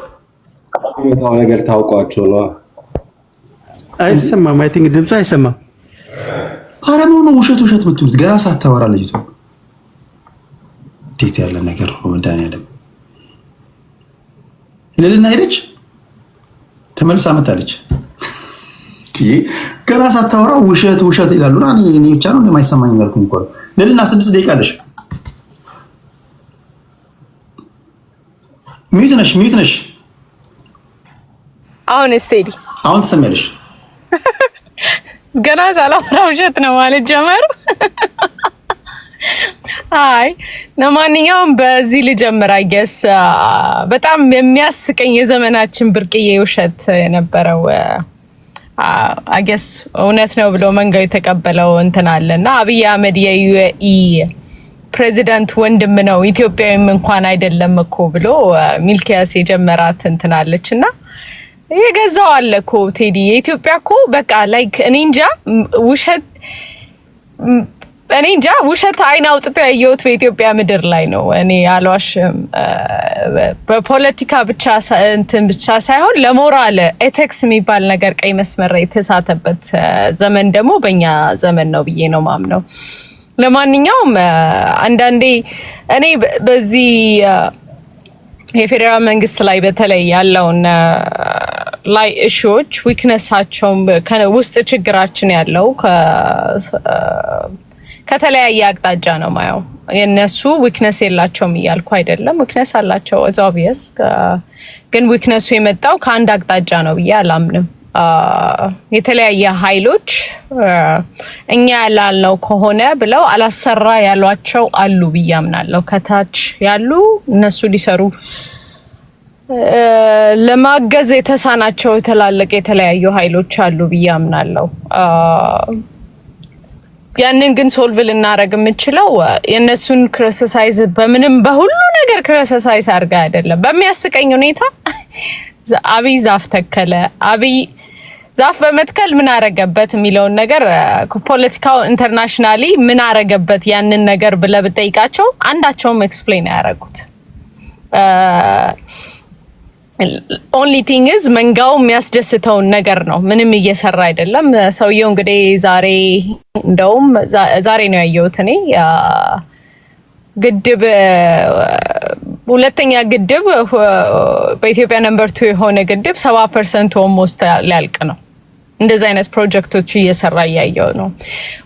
ነገር ታውቋቸው ነው። አይሰማም። አይ ቲንክ ድምፁ አይሰማም። አረም ነው ውሸት የምትሉት ገና ሳታወራ ልጅቷ። እንዴት ያለ ነገር ነው መድኃኒዓለም። ልዕልና ሄደች ተመልሳ መጣለች። ገና ሳታወራ ውሸት ይላሉና እኔ ብቻ ነው የማይሰማኝ ያልኩኝ እኮ። ልዕልና 6 ደቂቃ አለሽ። ሚዩት ነሽ። አሁን ስቴዲ አሁን ትሰሚያለሽ። ገና ሳላወራ ውሸት ነው ማለት ጀመሩ። አይ ለማንኛውም በዚህ ልጀምር። አይገስ በጣም የሚያስቀኝ የዘመናችን ብርቅዬ ውሸት የነበረው አይገስ እውነት ነው ብሎ መንጋው የተቀበለው እንትን አለና አብይ አህመድ የዩኤኢ ፕሬዚዳንት ወንድም ነው ኢትዮጵያዊም እንኳን አይደለም እኮ ብሎ ሚልኪያስ የጀመራት እንትን አለችና የገዛው አለ እኮ ቴዲ የኢትዮጵያ እኮ በቃ ላይክ እኔ እንጃ ውሸት አይን አውጥቶ ያየሁት በኢትዮጵያ ምድር ላይ ነው። እኔ አልዋሽም። በፖለቲካ ብቻ ሳይሆን ለሞራል ኤቲክስ የሚባል ነገር ቀይ መስመር የተሳተበት ዘመን ደግሞ በእኛ ዘመን ነው ብዬ ነው ማምነው። ለማንኛውም አንዳንዴ እኔ በዚህ የፌዴራል መንግስት ላይ በተለይ ያለውን ላይ እሺዎች ዊክነሳቸው ውስጥ ችግራችን ያለው ከተለያየ አቅጣጫ ነው ማየው። የነሱ ዊክነስ የላቸውም እያልኩ አይደለም፣ ዊክነስ አላቸው ኦብቪየስ። ግን ዊክነሱ የመጣው ከአንድ አቅጣጫ ነው ብዬ አላምንም። የተለያየ ኃይሎች እኛ ያላልነው ከሆነ ብለው አላሰራ ያሏቸው አሉ ብዬ አምናለሁ። ከታች ያሉ እነሱ ሊሰሩ ለማገዝ የተሳናቸው የተላለቀ የተለያዩ ኃይሎች አሉ ብዬ አምናለሁ። ያንን ግን ሶልቭ ልናረግ የምንችለው የነሱን ክሪቲሳይዝ በምንም በሁሉ ነገር ክሪቲሳይዝ አድርጋ አይደለም። በሚያስቀኝ ሁኔታ አብይ ዛፍ ተከለ፣ አብይ ዛፍ በመትከል ምን አረገበት የሚለውን ነገር ፖለቲካው ኢንተርናሽናሊ ምን አረገበት ያንን ነገር ብለህ ብጠይቃቸው አንዳቸውም ኤክስፕሌን ያደረጉት። ኦንሊ ቲንግ ኢዝ መንጋው የሚያስደስተውን ነገር ነው። ምንም እየሰራ አይደለም ሰውየው። እንግዲህ ዛሬ ነው ያየሁት እኔ ግድብ ሁለተኛ ግድብ በኢትዮጵያ ነምበር 2 የሆነ ግድብ 70% ኦልሞስት ሊያልቅ ነው። እንደዚህ አይነት ፕሮጀክቶች እየሰራ ያያየው ነው።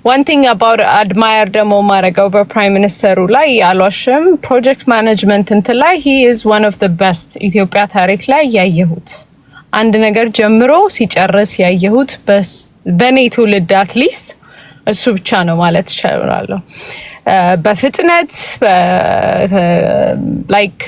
one thing about admire ደግሞ ማረጋው በፕራይም ሚኒስተሩ ላይ አልዋሽም፣ ፕሮጀክት ማኔጅመንት እንትን ላይ he is one of the best ኢትዮጵያ ታሪክ ላይ ያየሁት አንድ ነገር ጀምሮ ሲጨርስ ያየሁት በኔ ትውልድ አትሊስት እሱ ብቻ ነው ማለት እችላለሁ። በፍጥነት ላይክ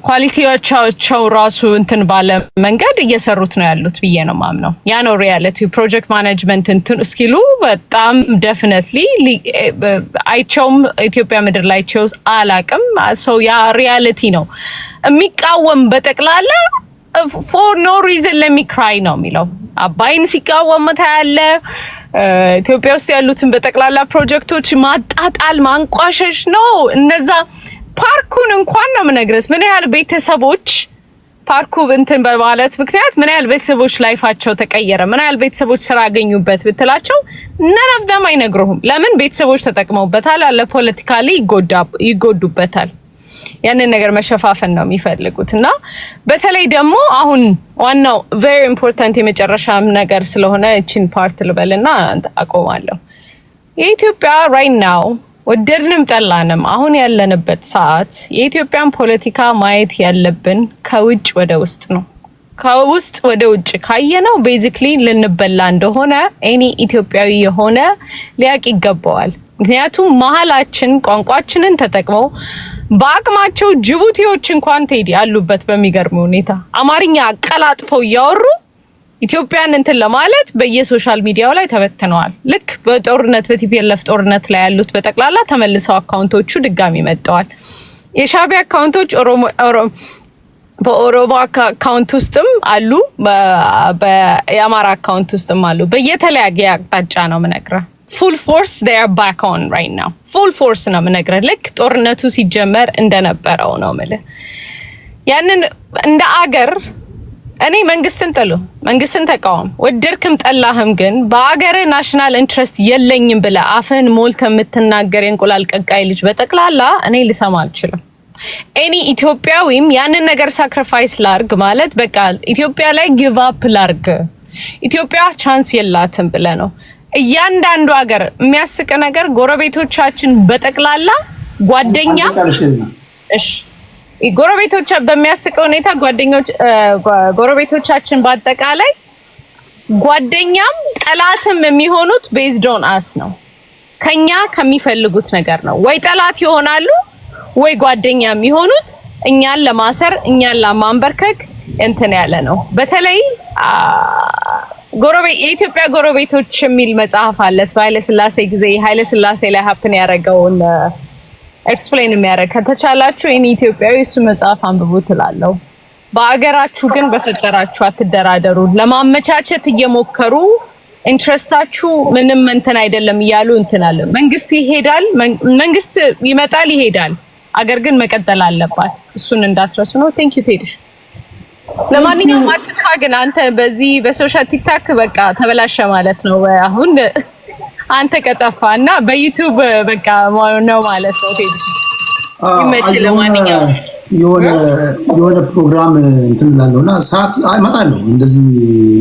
ኳሊቲዎቻቸው ራሱ እንትን ባለ መንገድ እየሰሩት ነው ያሉት ብዬ ነው ማምነው። ያ ነው ሪያሊቲ። ፕሮጀክት ማኔጅመንት እንትን እስኪሉ በጣም ዴፊኒትሊ አይቸውም ኢትዮጵያ ምድር ላይ ቸው አላቅም። ሰው ያ ሪያሊቲ ነው የሚቃወም በጠቅላላ for no reason let me cry ነው የሚለው። አባይን ሲቃወም ታያለ፣ ኢትዮጵያ ውስጥ ያሉትን በጠቅላላ ፕሮጀክቶች ማጣጣል ማንቋሸሽ ነው። እነዛ ፓርኩን እንኳን ነው የምነግርህ ምን ያህል ቤተሰቦች ፓርኩ እንትን በማለት ምክንያት ምን ያህል ቤተሰቦች ላይፋቸው ተቀየረ፣ ምን ያህል ቤተሰቦች ስራ አገኙበት ብትላቸው none of them አይነግሩህም። ለምን? ቤተሰቦች ተጠቅመውበታል፣ አለ ፖለቲካሊ ይጎዱበታል። ያንን ነገር መሸፋፈን ነው የሚፈልጉት። እና በተለይ ደግሞ አሁን ዋናው very important የመጨረሻም ነገር ስለሆነ እቺን ፓርት ልበልና አቆማለሁ። የኢትዮጵያ right now ወደድንም ጠላንም አሁን ያለንበት ሰዓት የኢትዮጵያን ፖለቲካ ማየት ያለብን ከውጭ ወደ ውስጥ ነው። ከውስጥ ወደ ውጭ ካየነው ቤዚክሊ ልንበላ እንደሆነ ኤኒ ኢትዮጵያዊ የሆነ ሊያቅ ይገባዋል። ምክንያቱም መሀላችን ቋንቋችንን ተጠቅመው በአቅማቸው ጅቡቲዎች እንኳን ቴዲ አሉበት በሚገርም ሁኔታ አማርኛ አቀላጥፈው እያወሩ ኢትዮጵያን እንትን ለማለት በየሶሻል ሚዲያው ላይ ተበትነዋል። ልክ በጦርነት በቲፒኤልኤፍ ጦርነት ላይ ያሉት በጠቅላላ ተመልሰው አካውንቶቹ ድጋሚ መጥተዋል። የሻዕቢያ አካውንቶች በኦሮሞ አካውንት ውስጥም አሉ፣ በአማራ አካውንት ውስጥም አሉ። በየተለያየ አቅጣጫ ነው የምነግርህ። full force they are back on right now full force ነው የምነግርህ። ልክ ጦርነቱ ሲጀመር እንደነበረው ነው የምልህ። ያንን እንደ አገር እኔ መንግስትን ጥሉ መንግስትን ተቃወም ወደድክም ጠላህም፣ ግን በአገር ናሽናል ኢንትረስት የለኝም ብለህ አፍህን ሞልተህ የምትናገር የእንቁላል ቀቃይ ልጅ በጠቅላላ እኔ ልሰማ አልችልም። ኤኒ ኢትዮጵያዊም ያንን ነገር ሳክሪፋይስ ላርግ ማለት በቃ ኢትዮጵያ ላይ ጊቭ አፕ ላርግ ኢትዮጵያ ቻንስ የላትም ብለህ ነው። እያንዳንዱ ሀገር የሚያስቅ ነገር ጎረቤቶቻችን በጠቅላላ ጓደኛ እሺ ጎረቤቶች በሚያስቅ ሁኔታ ጎረቤቶቻችን በአጠቃላይ ጓደኛም ጠላትም የሚሆኑት ቤዝድ ኦን አስ ነው። ከኛ ከሚፈልጉት ነገር ነው። ወይ ጠላት ይሆናሉ ወይ ጓደኛ የሚሆኑት እኛን ለማሰር እኛን ለማንበርከክ እንትን ያለ ነው። በተለይ የኢትዮጵያ ጎረቤቶች የሚል መጽሐፍ አለ። በኃይለ ሥላሴ ጊዜ ኃይለ ሥላሴ ላይ ሀፕን ያደረገውን ኤክስፕሌን የሚያደርግ ከተቻላችሁ እኔ ኢትዮጵያዊ እሱ መጽሐፍ አንብቡ ትላለሁ። በአገራችሁ ግን በፈጠራችሁ አትደራደሩ። ለማመቻቸት እየሞከሩ ኢንትረስታችሁ ምንም እንትን አይደለም እያሉ እንትን አለ። መንግስት ይሄዳል፣ መንግስት ይመጣል ይሄዳል። አገር ግን መቀጠል አለባት። እሱን እንዳትረሱ ነው። ቴንክ ዩ ቴዲ። ለማንኛውም አጥፋ ግን አንተ በዚህ በሶሻል ቲክታክ በቃ ተበላሸ ማለት ነው። አሁን አንተ ከጠፋና በዩቲዩብ በቃ ነው ማለት ነው። ቴዲ ይመችል። ለማንኛውም የሆነ ፕሮግራም እንትን እላለሁና ሰዓት እመጣለሁ። እንደዚህ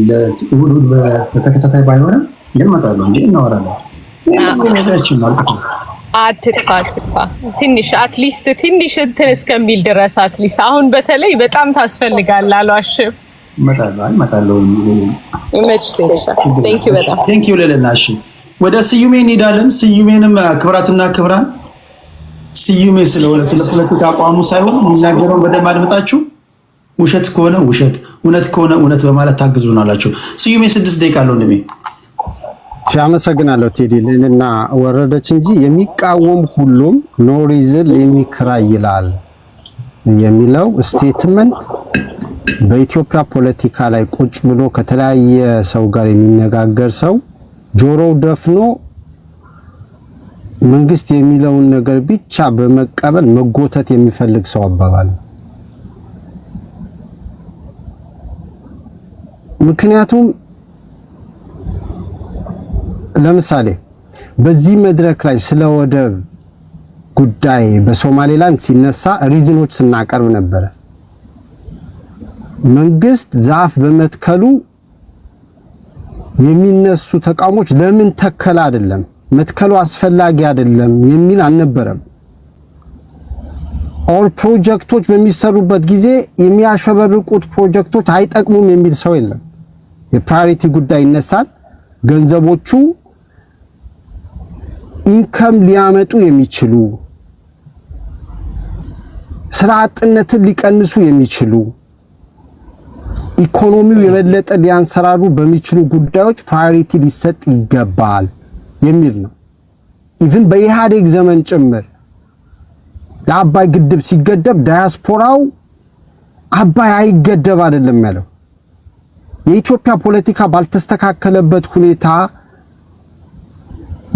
ለእሑድ በተከታታይ ባይሆንም ግን እመጣለሁ። እንዴ እናወራለን። ያችን ማለት ነው። አትጥፋ ትንሽ አትሊስት ትንሽ እንትን እስከሚል ድረስ አትሊስት አሁን በተለይ በጣም ታስፈልጋለህ። አልዋሽም። እመጣለሁ። ይመችል። ቴንክ ዩ ለለናሽ ወደ ስዩሜ እንሄዳለን። ስዩሜንም ክብራትና ክብራን ስዩሜ ስለሆነ ስለ ፖለቲካ አቋሙ ሳይሆን የሚናገረውን በደንብ አድምጣችሁ ውሸት ከሆነ ውሸት፣ እውነት ከሆነ እውነት በማለት ታግዙናላችሁ። ስዩሜ 6 ደቂቃ አለው እንደሚ አመሰግናለሁ ቴዲ። ልዕልና ወረደች እንጂ የሚቃወም ሁሉም ኖ ሪዝን የሚከራይ ይላል የሚለው ስቴትመንት በኢትዮጵያ ፖለቲካ ላይ ቁጭ ብሎ ከተለያየ ሰው ጋር የሚነጋገር ሰው ጆሮው ደፍኖ መንግስት የሚለውን ነገር ብቻ በመቀበል መጎተት የሚፈልግ ሰው አባባል። ምክንያቱም ለምሳሌ በዚህ መድረክ ላይ ስለ ወደብ ጉዳይ በሶማሌላንድ ሲነሳ ሪዝኖች ስናቀርብ ነበር። መንግስት ዛፍ በመትከሉ የሚነሱ ተቃውሞች ለምን ተከለ አይደለም መትከሉ አስፈላጊ አይደለም የሚል አልነበረም። ኦል ፕሮጀክቶች በሚሰሩበት ጊዜ የሚያሸበርቁት ፕሮጀክቶች አይጠቅሙም የሚል ሰው የለም። የፕራዮሪቲ ጉዳይ ይነሳል። ገንዘቦቹ ኢንከም ሊያመጡ የሚችሉ ስራ አጥነትን ሊቀንሱ የሚችሉ ኢኮኖሚው የበለጠ ሊያንሰራሩ በሚችሉ ጉዳዮች ፕራዮሪቲ ሊሰጥ ይገባል የሚል ነው። ኢቭን በኢህአዴግ ዘመን ጭምር የአባይ ግድብ ሲገደብ ዳያስፖራው አባይ አይገደብ አይደለም ያለው። የኢትዮጵያ ፖለቲካ ባልተስተካከለበት ሁኔታ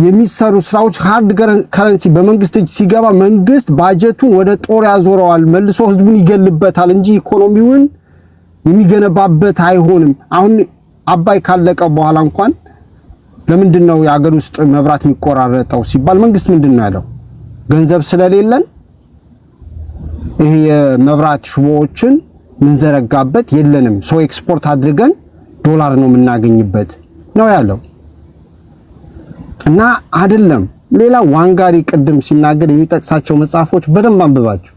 የሚሰሩ ስራዎች ሃርድ ከረንሲ በመንግስት እጅ ሲገባ መንግስት ባጀቱን ወደ ጦር ያዞረዋል፣ መልሶ ህዝቡን ይገልበታል እንጂ ኢኮኖሚውን የሚገነባበት አይሆንም። አሁን አባይ ካለቀ በኋላ እንኳን ለምንድን ነው የሀገር ውስጥ መብራት የሚቆራረጠው ሲባል መንግስት ምንድን ነው ያለው? ገንዘብ ስለሌለን ይሄ የመብራት ሽቦዎችን ምንዘረጋበት የለንም፣ ሶ ኤክስፖርት አድርገን ዶላር ነው የምናገኝበት ነው ያለው። እና አይደለም ሌላ ዋንጋሪ ቅድም ሲናገር የሚጠቅሳቸው መጽሐፎች በደንብ አንብባችሁ።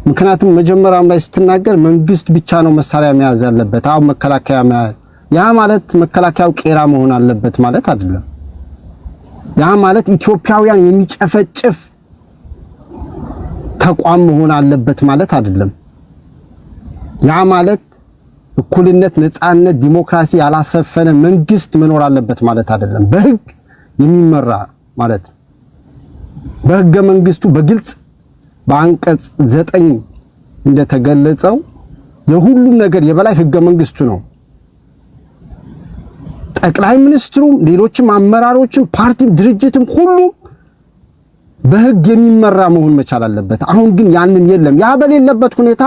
ምክንያቱም መጀመሪያም ላይ ስትናገር መንግስት ብቻ ነው መሳሪያ መያዝ ያለበት፣ አሁን መከላከያ መያዝ፣ ያ ማለት መከላከያው ቄራ መሆን አለበት ማለት አይደለም። ያ ማለት ኢትዮጵያውያን የሚጨፈጭፍ ተቋም መሆን አለበት ማለት አይደለም። ያ ማለት እኩልነት፣ ነፃነት፣ ዲሞክራሲ ያላሰፈነ መንግስት መኖር አለበት ማለት አይደለም። በህግ የሚመራ ማለት በህገ መንግስቱ በግልጽ በአንቀጽ 9 እንደተገለጸው የሁሉም ነገር የበላይ ህገ መንግስቱ ነው። ጠቅላይ ሚኒስትሩም ሌሎችም አመራሮችም ፓርቲም ድርጅትም ሁሉም በህግ የሚመራ መሆን መቻል አለበት። አሁን ግን ያንን የለም። ያ በሌለበት ሁኔታ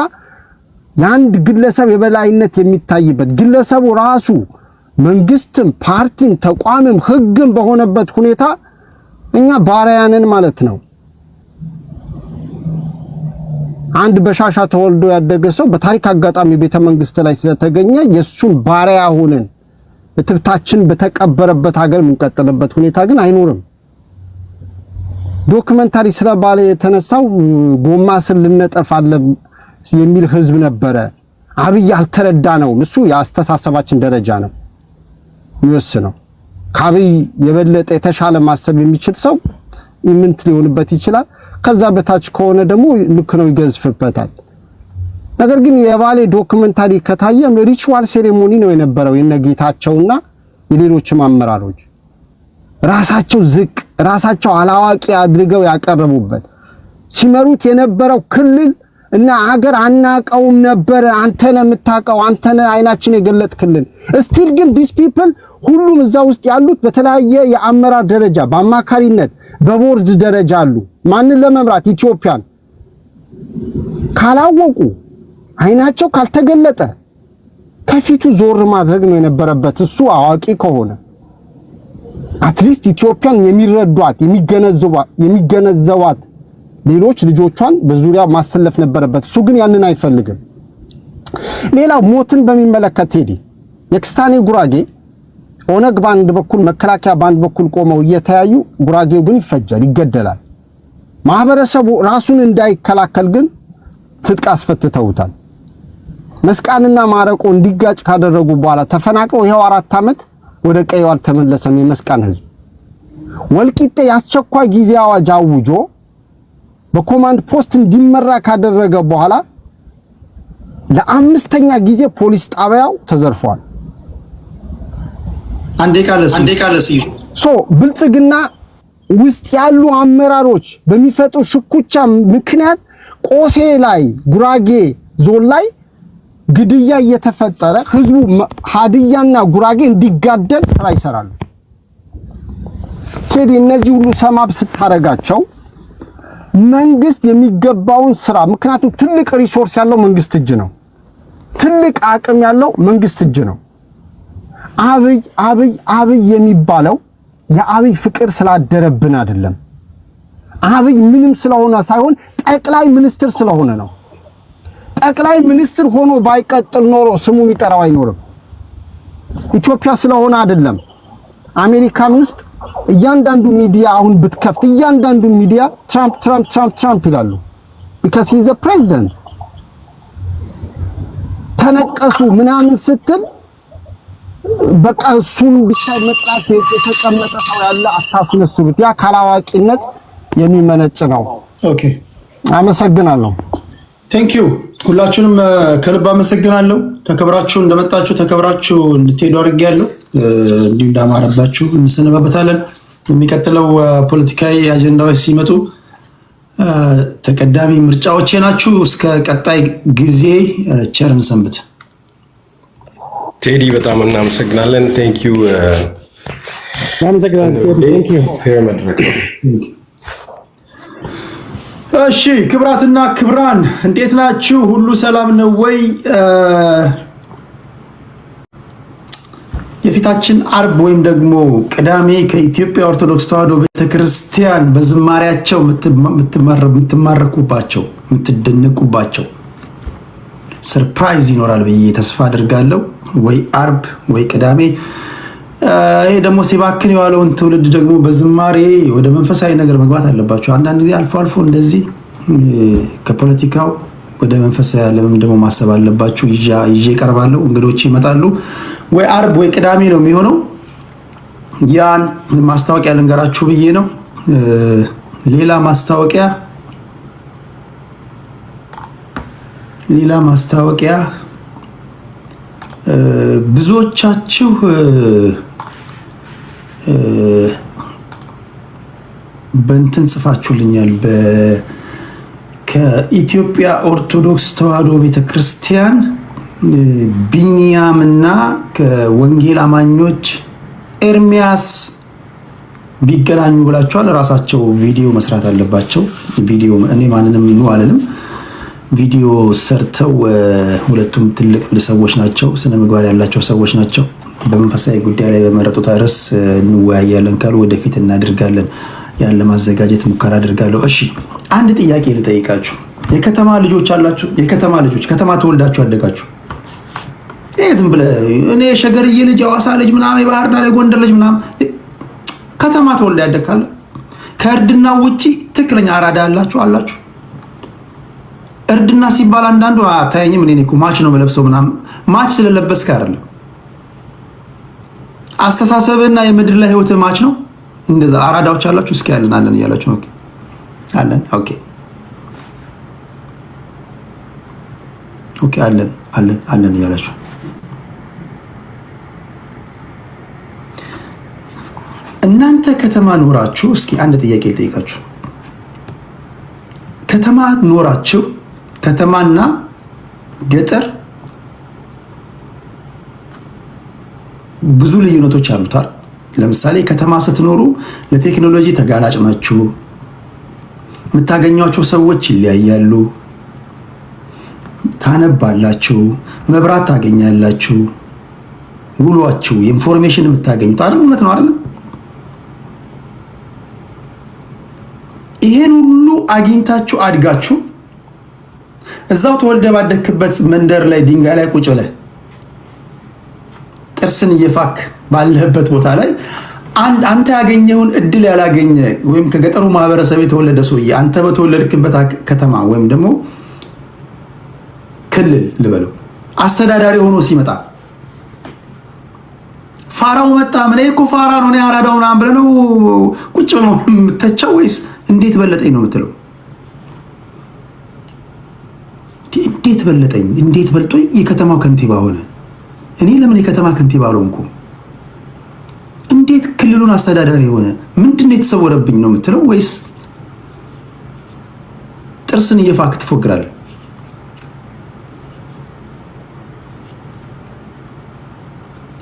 የአንድ ግለሰብ የበላይነት የሚታይበት ግለሰቡ ራሱ መንግስትም ፓርቲም ተቋምም ህግም በሆነበት ሁኔታ እኛ ባሪያንን ማለት ነው። አንድ በሻሻ ተወልዶ ያደገ ሰው በታሪክ አጋጣሚ ቤተ መንግስት ላይ ስለተገኘ የሱን ባሪያ ሆነን እትብታችን በተቀበረበት ሀገር የምንቀጥልበት ሁኔታ ግን አይኖርም። ዶክመንታሪ ስለባለ የተነሳው ጎማ ስር ልነጠፋለን የሚል ህዝብ ነበረ። አብይ አልተረዳ ነው። እሱ የአስተሳሰባችን ደረጃ ነው የሚወስነው። ከአብይ የበለጠ የተሻለ ማሰብ የሚችል ሰው ኢምንት ሊሆንበት ይችላል። ከዛ በታች ከሆነ ደግሞ ልክ ነው ይገዝፍበታል። ነገር ግን የባሌ ዶክመንታሪ ከታየ ሪቹዋል ሴሬሞኒ ነው የነበረው የነጌታቸውና የሌሎችም አመራሮች ራሳቸው ዝቅ ራሳቸው አላዋቂ አድርገው ያቀረቡበት ሲመሩት የነበረው ክልል እና ሀገር አናቀውም ነበር። አንተነ የምታቀው አንተነ አይናችን የገለጥክልን። ስቲል ግን ዲስ ፒፕል ሁሉም እዛ ውስጥ ያሉት በተለያየ የአመራር ደረጃ በአማካሪነት በቦርድ ደረጃ አሉ። ማንን ለመምራት ኢትዮጵያን ካላወቁ አይናቸው ካልተገለጠ ከፊቱ ዞር ማድረግ ነው የነበረበት። እሱ አዋቂ ከሆነ አትሊስት ኢትዮጵያን የሚረዷት የሚገነዘቧት ሌሎች ልጆቿን በዙሪያ ማሰለፍ ነበረበት። እሱ ግን ያንን አይፈልግም። ሌላው ሞትን በሚመለከት ሄዲ የክስታኔ ጉራጌ ኦነግ ባንድ በኩል መከላከያ ባንድ በኩል ቆመው እየተያዩ ጉራጌው ግን ይፈጃል፣ ይገደላል። ማህበረሰቡ ራሱን እንዳይከላከል ግን ትጥቅ አስፈትተውታል። መስቃንና ማረቆ እንዲጋጭ ካደረጉ በኋላ ተፈናቅለው ይሄው 4 ዓመት ወደ ቀየው አልተመለሰም። የመስቃን ህዝብ ወልቂጤ ያስቸኳይ ጊዜ አዋጅ አውጆ በኮማንድ ፖስት እንዲመራ ካደረገ በኋላ ለአምስተኛ ጊዜ ፖሊስ ጣቢያው ተዘርፏል። አንዴ ቃለሲ ብልጽግና ውስጥ ያሉ አመራሮች በሚፈጥሩ ሽኩቻ ምክንያት ቆሴ ላይ ጉራጌ ዞን ላይ ግድያ እየተፈጠረ ህዝቡ ሀዲያና ጉራጌ እንዲጋደል ስራ ይሰራሉ። ቴዲ እነዚህ ሁሉ ሰማብ ስታረጋቸው መንግስት የሚገባውን ስራ ምክንያቱም ትልቅ ሪሶርስ ያለው መንግስት እጅ ነው። ትልቅ አቅም ያለው መንግስት እጅ ነው። አብይ የሚባለው የአብይ ፍቅር ስላደረብን አይደለም። አብይ ምንም ስለሆነ ሳይሆን ጠቅላይ ሚኒስትር ስለሆነ ነው። ጠቅላይ ሚኒስትር ሆኖ ባይቀጥል ኖሮ ስሙ የሚጠራው አይኖርም። ኢትዮጵያ ስለሆነ አይደለም። አሜሪካን ውስጥ እያንዳንዱ ሚዲያ አሁን ብትከፍት እያንዳንዱ ሚዲያ ትራምፕ ይላሉ። because he is the president። ተነቀሱ ምናምን ስትል በቃ እሱን ብቻ መጥራት የተቀመጠ ሰው ያለ አታስመስሉት። ያ ካላዋቂነት የሚመነጭ ነው። ኦኬ አመሰግናለሁ። ቴንክ ዩ ሁላችሁንም ከልብ አመሰግናለሁ። ተከብራችሁ እንደመጣችሁ ተከብራችሁ እንድትሄዱ አድርጌያለሁ። እንዲሁ እንዳማረባችሁ እንሰነባበታለን። የሚቀጥለው ፖለቲካዊ አጀንዳዎች ሲመጡ ተቀዳሚ ምርጫዎቼ ናችሁ። እስከ ቀጣይ ጊዜ ቸርን ሰንብት። ቴዲ በጣም እናመሰግናለን። ቴንክ ዩ እሺ ክብራትና ክብራን እንዴት ናችሁ? ሁሉ ሰላም ነው ወይ? የፊታችን አርብ ወይም ደግሞ ቅዳሜ ከኢትዮጵያ ኦርቶዶክስ ተዋሕዶ ቤተክርስቲያን በዝማሪያቸው የምትማረኩባቸው የምትደነቁባቸው ሰርፕራይዝ ይኖራል ብዬ ተስፋ አድርጋለሁ። ወይ አርብ ወይ ቅዳሜ። ይሄ ደግሞ ሲባክን የዋለውን ትውልድ ደግሞ በዝማሬ ወደ መንፈሳዊ ነገር መግባት አለባቸው። አንዳንድ ጊዜ አልፎ አልፎ እንደዚህ ከፖለቲካው ወደ መንፈሳዊ ዓለምም ደግሞ ማሰብ አለባችሁ። ይዤ እቀርባለሁ። እንግዶች ይመጣሉ። ወይ አርብ ወይ ቅዳሜ ነው የሚሆነው። ያን ማስታወቂያ ልንገራችሁ ብዬ ነው። ሌላ ማስታወቂያ ብዙዎቻችሁ በእንትን ጽፋችሁልኛል። ከኢትዮጵያ ኦርቶዶክስ ተዋሕዶ ቤተክርስቲያን ቢኒያምና ከወንጌል አማኞች ኤርሚያስ ቢገናኙ ብላችኋል። ራሳቸው ቪዲዮ መስራት አለባቸው። ቪዲዮ እኔ ማንንም ነው አልልም። ቪዲዮ ሰርተው ሁለቱም ትልቅ ሰዎች ናቸው፣ ስነ ምግባር ያላቸው ሰዎች ናቸው። በመንፈሳዊ ጉዳይ ላይ በመረጡት ርዕስ እንወያያለን ካሉ ወደፊት እናደርጋለን። ያን ለማዘጋጀት ሙከራ አድርጋለሁ። እሺ አንድ ጥያቄ ልጠይቃችሁ። የከተማ ልጆች አላችሁ? የከተማ ልጆች ከተማ ተወልዳችሁ አደጋችሁ? ዝም ብለህ እኔ ሸገርዬ ልጅ፣ ሐዋሳ ልጅ ምናምን፣ የባህር ዳር የጎንደር ልጅ ምናምን ከተማ ተወልዳ ያደካለ ከእርድና ውጪ ትክክለኛ አራዳ አላችሁ? እርድና ሲባል አንዳንዱ አታየኝም እኔ እኮ ማች ነው የምለብሰው ምናምን። ማች ስለለበስክ አይደለም፣ አስተሳሰብና የምድር ላይ ህይወት ማች ነው። እንደዛ አራዳዎች አላችሁ? እስኪ አለን እያላችሁ ነው። አለን ኦኬ አለን እያላችሁ እናንተ ከተማ ኖራችሁ፣ እስኪ አንድ ጥያቄ ልጠይቃችሁ። ከተማ ኖራችሁ፣ ከተማና ገጠር ብዙ ልዩነቶች አሉታል። ለምሳሌ ከተማ ስትኖሩ ለቴክኖሎጂ ተጋላጭ ናችሁ። የምታገኟቸው ሰዎች ይለያያሉ። ታነባላችሁ፣ መብራት ታገኛላችሁ። ውሏችሁ ኢንፎርሜሽን የምታገኙት አይደል? እውነት ነው አይደል? ይሄን ሁሉ አግኝታችሁ አድጋችሁ እዛው ተወልደ ባደክበት መንደር ላይ ድንጋይ ላይ ቁጭ ብለህ ጥርስን እየፋክ ባለህበት ቦታ ላይ አንተ ያገኘውን እድል ያላገኘ ወይም ከገጠሩ ማህበረሰብ የተወለደ ሰውዬ አንተ በተወለድክበት ከተማ ወይም ደግሞ ክልል ልበለው አስተዳዳሪ ሆኖ ሲመጣ ፋራው መጣ ምን እኮ ፋራ ነው ነው ያራዳው ምናምን ብለህ ነው ቁጭ ነው የምትተቸው ወይስ እንዴት በለጠኝ ነው የምትለው? እንዴት በለጠኝ፣ እንዴት በልጦኝ የከተማው ከንቲባ ሆነ? እኔ ለምን የከተማ ከንቲባ አልሆንኩም? እንዴት ክልሉን አስተዳዳሪ ሆነ? ምንድነው የተሰወረብኝ ነው የምትለው? ወይስ ጥርስን እየፋክ ትፎግራለህ?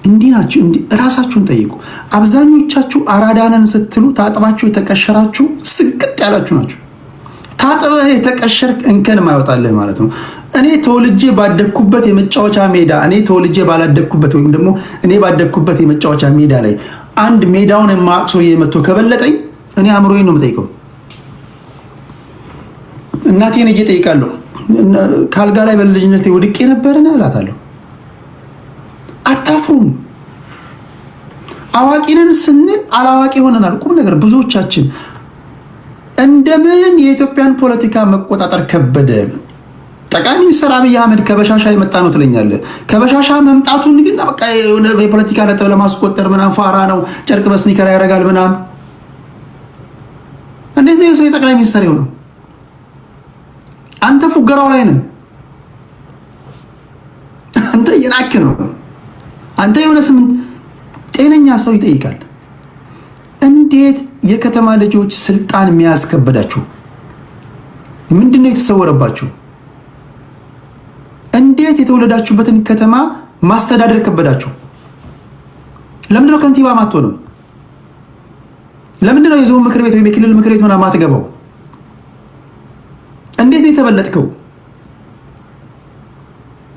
እንዲህ ናችሁ። ራሳችሁን ጠይቁ። አብዛኞቻችሁ አራዳነን ስትሉ ታጥባችሁ የተቀሸራችሁ ስቅጥ ያላችሁ ናችሁ። ታጥበህ የተቀሸርክ እንከን ማይወጣልህ ማለት ነው። እኔ ተወልጄ ባደግኩበት የመጫወቻ ሜዳ እኔ ተወልጄ ባላደግኩበት ወይም ደግሞ እኔ ባደግኩበት የመጫወቻ ሜዳ ላይ አንድ ሜዳውን የማያውቅ ሰውዬ መጥቶ ከበለጠኝ እኔ አእምሮዬን ነው የምጠይቀው። እናቴን እጄ ጠይቃለሁ። ካልጋ ላይ በልጅነቴ ወድቄ ነበርና እላታለሁ። አታፍሩም? አዋቂነን ስንል አላዋቂ ሆነናል። ቁም ነገር ብዙዎቻችን እንደምን የኢትዮጵያን ፖለቲካ መቆጣጠር ከበደ። ጠቅላይ ሚኒስትር አብይ አህመድ ከበሻሻ የመጣ ነው ትለኛለህ። ከበሻሻ መምጣቱን ግን በቃ የፖለቲካ ነጥብ ለማስቆጠር ምናምን ፋራ ነው፣ ጨርቅ በስኒከር ያደርጋል ምናምን። እንዴት ነው የሰው የጠቅላይ ሚኒስትር የሆነው? አንተ ፉገራው ላይ ነህ። አንተ የናክ ነው። አንተ የሆነ ስም ጤነኛ ሰው ይጠይቃል። እንዴት የከተማ ልጆች ስልጣን መያዝ ከበዳችሁ? ምንድነው የተሰወረባችሁ? እንዴት የተወለዳችሁበትን ከተማ ማስተዳደር ከበዳችሁ? ለምንድነው ከንቲባ ማትሆነው? ለምንድን ነው የዞን ምክር ቤት ወይ የክልል ምክር ቤት ምናምን አትገባው? እንዴት ነው የተበለጥከው?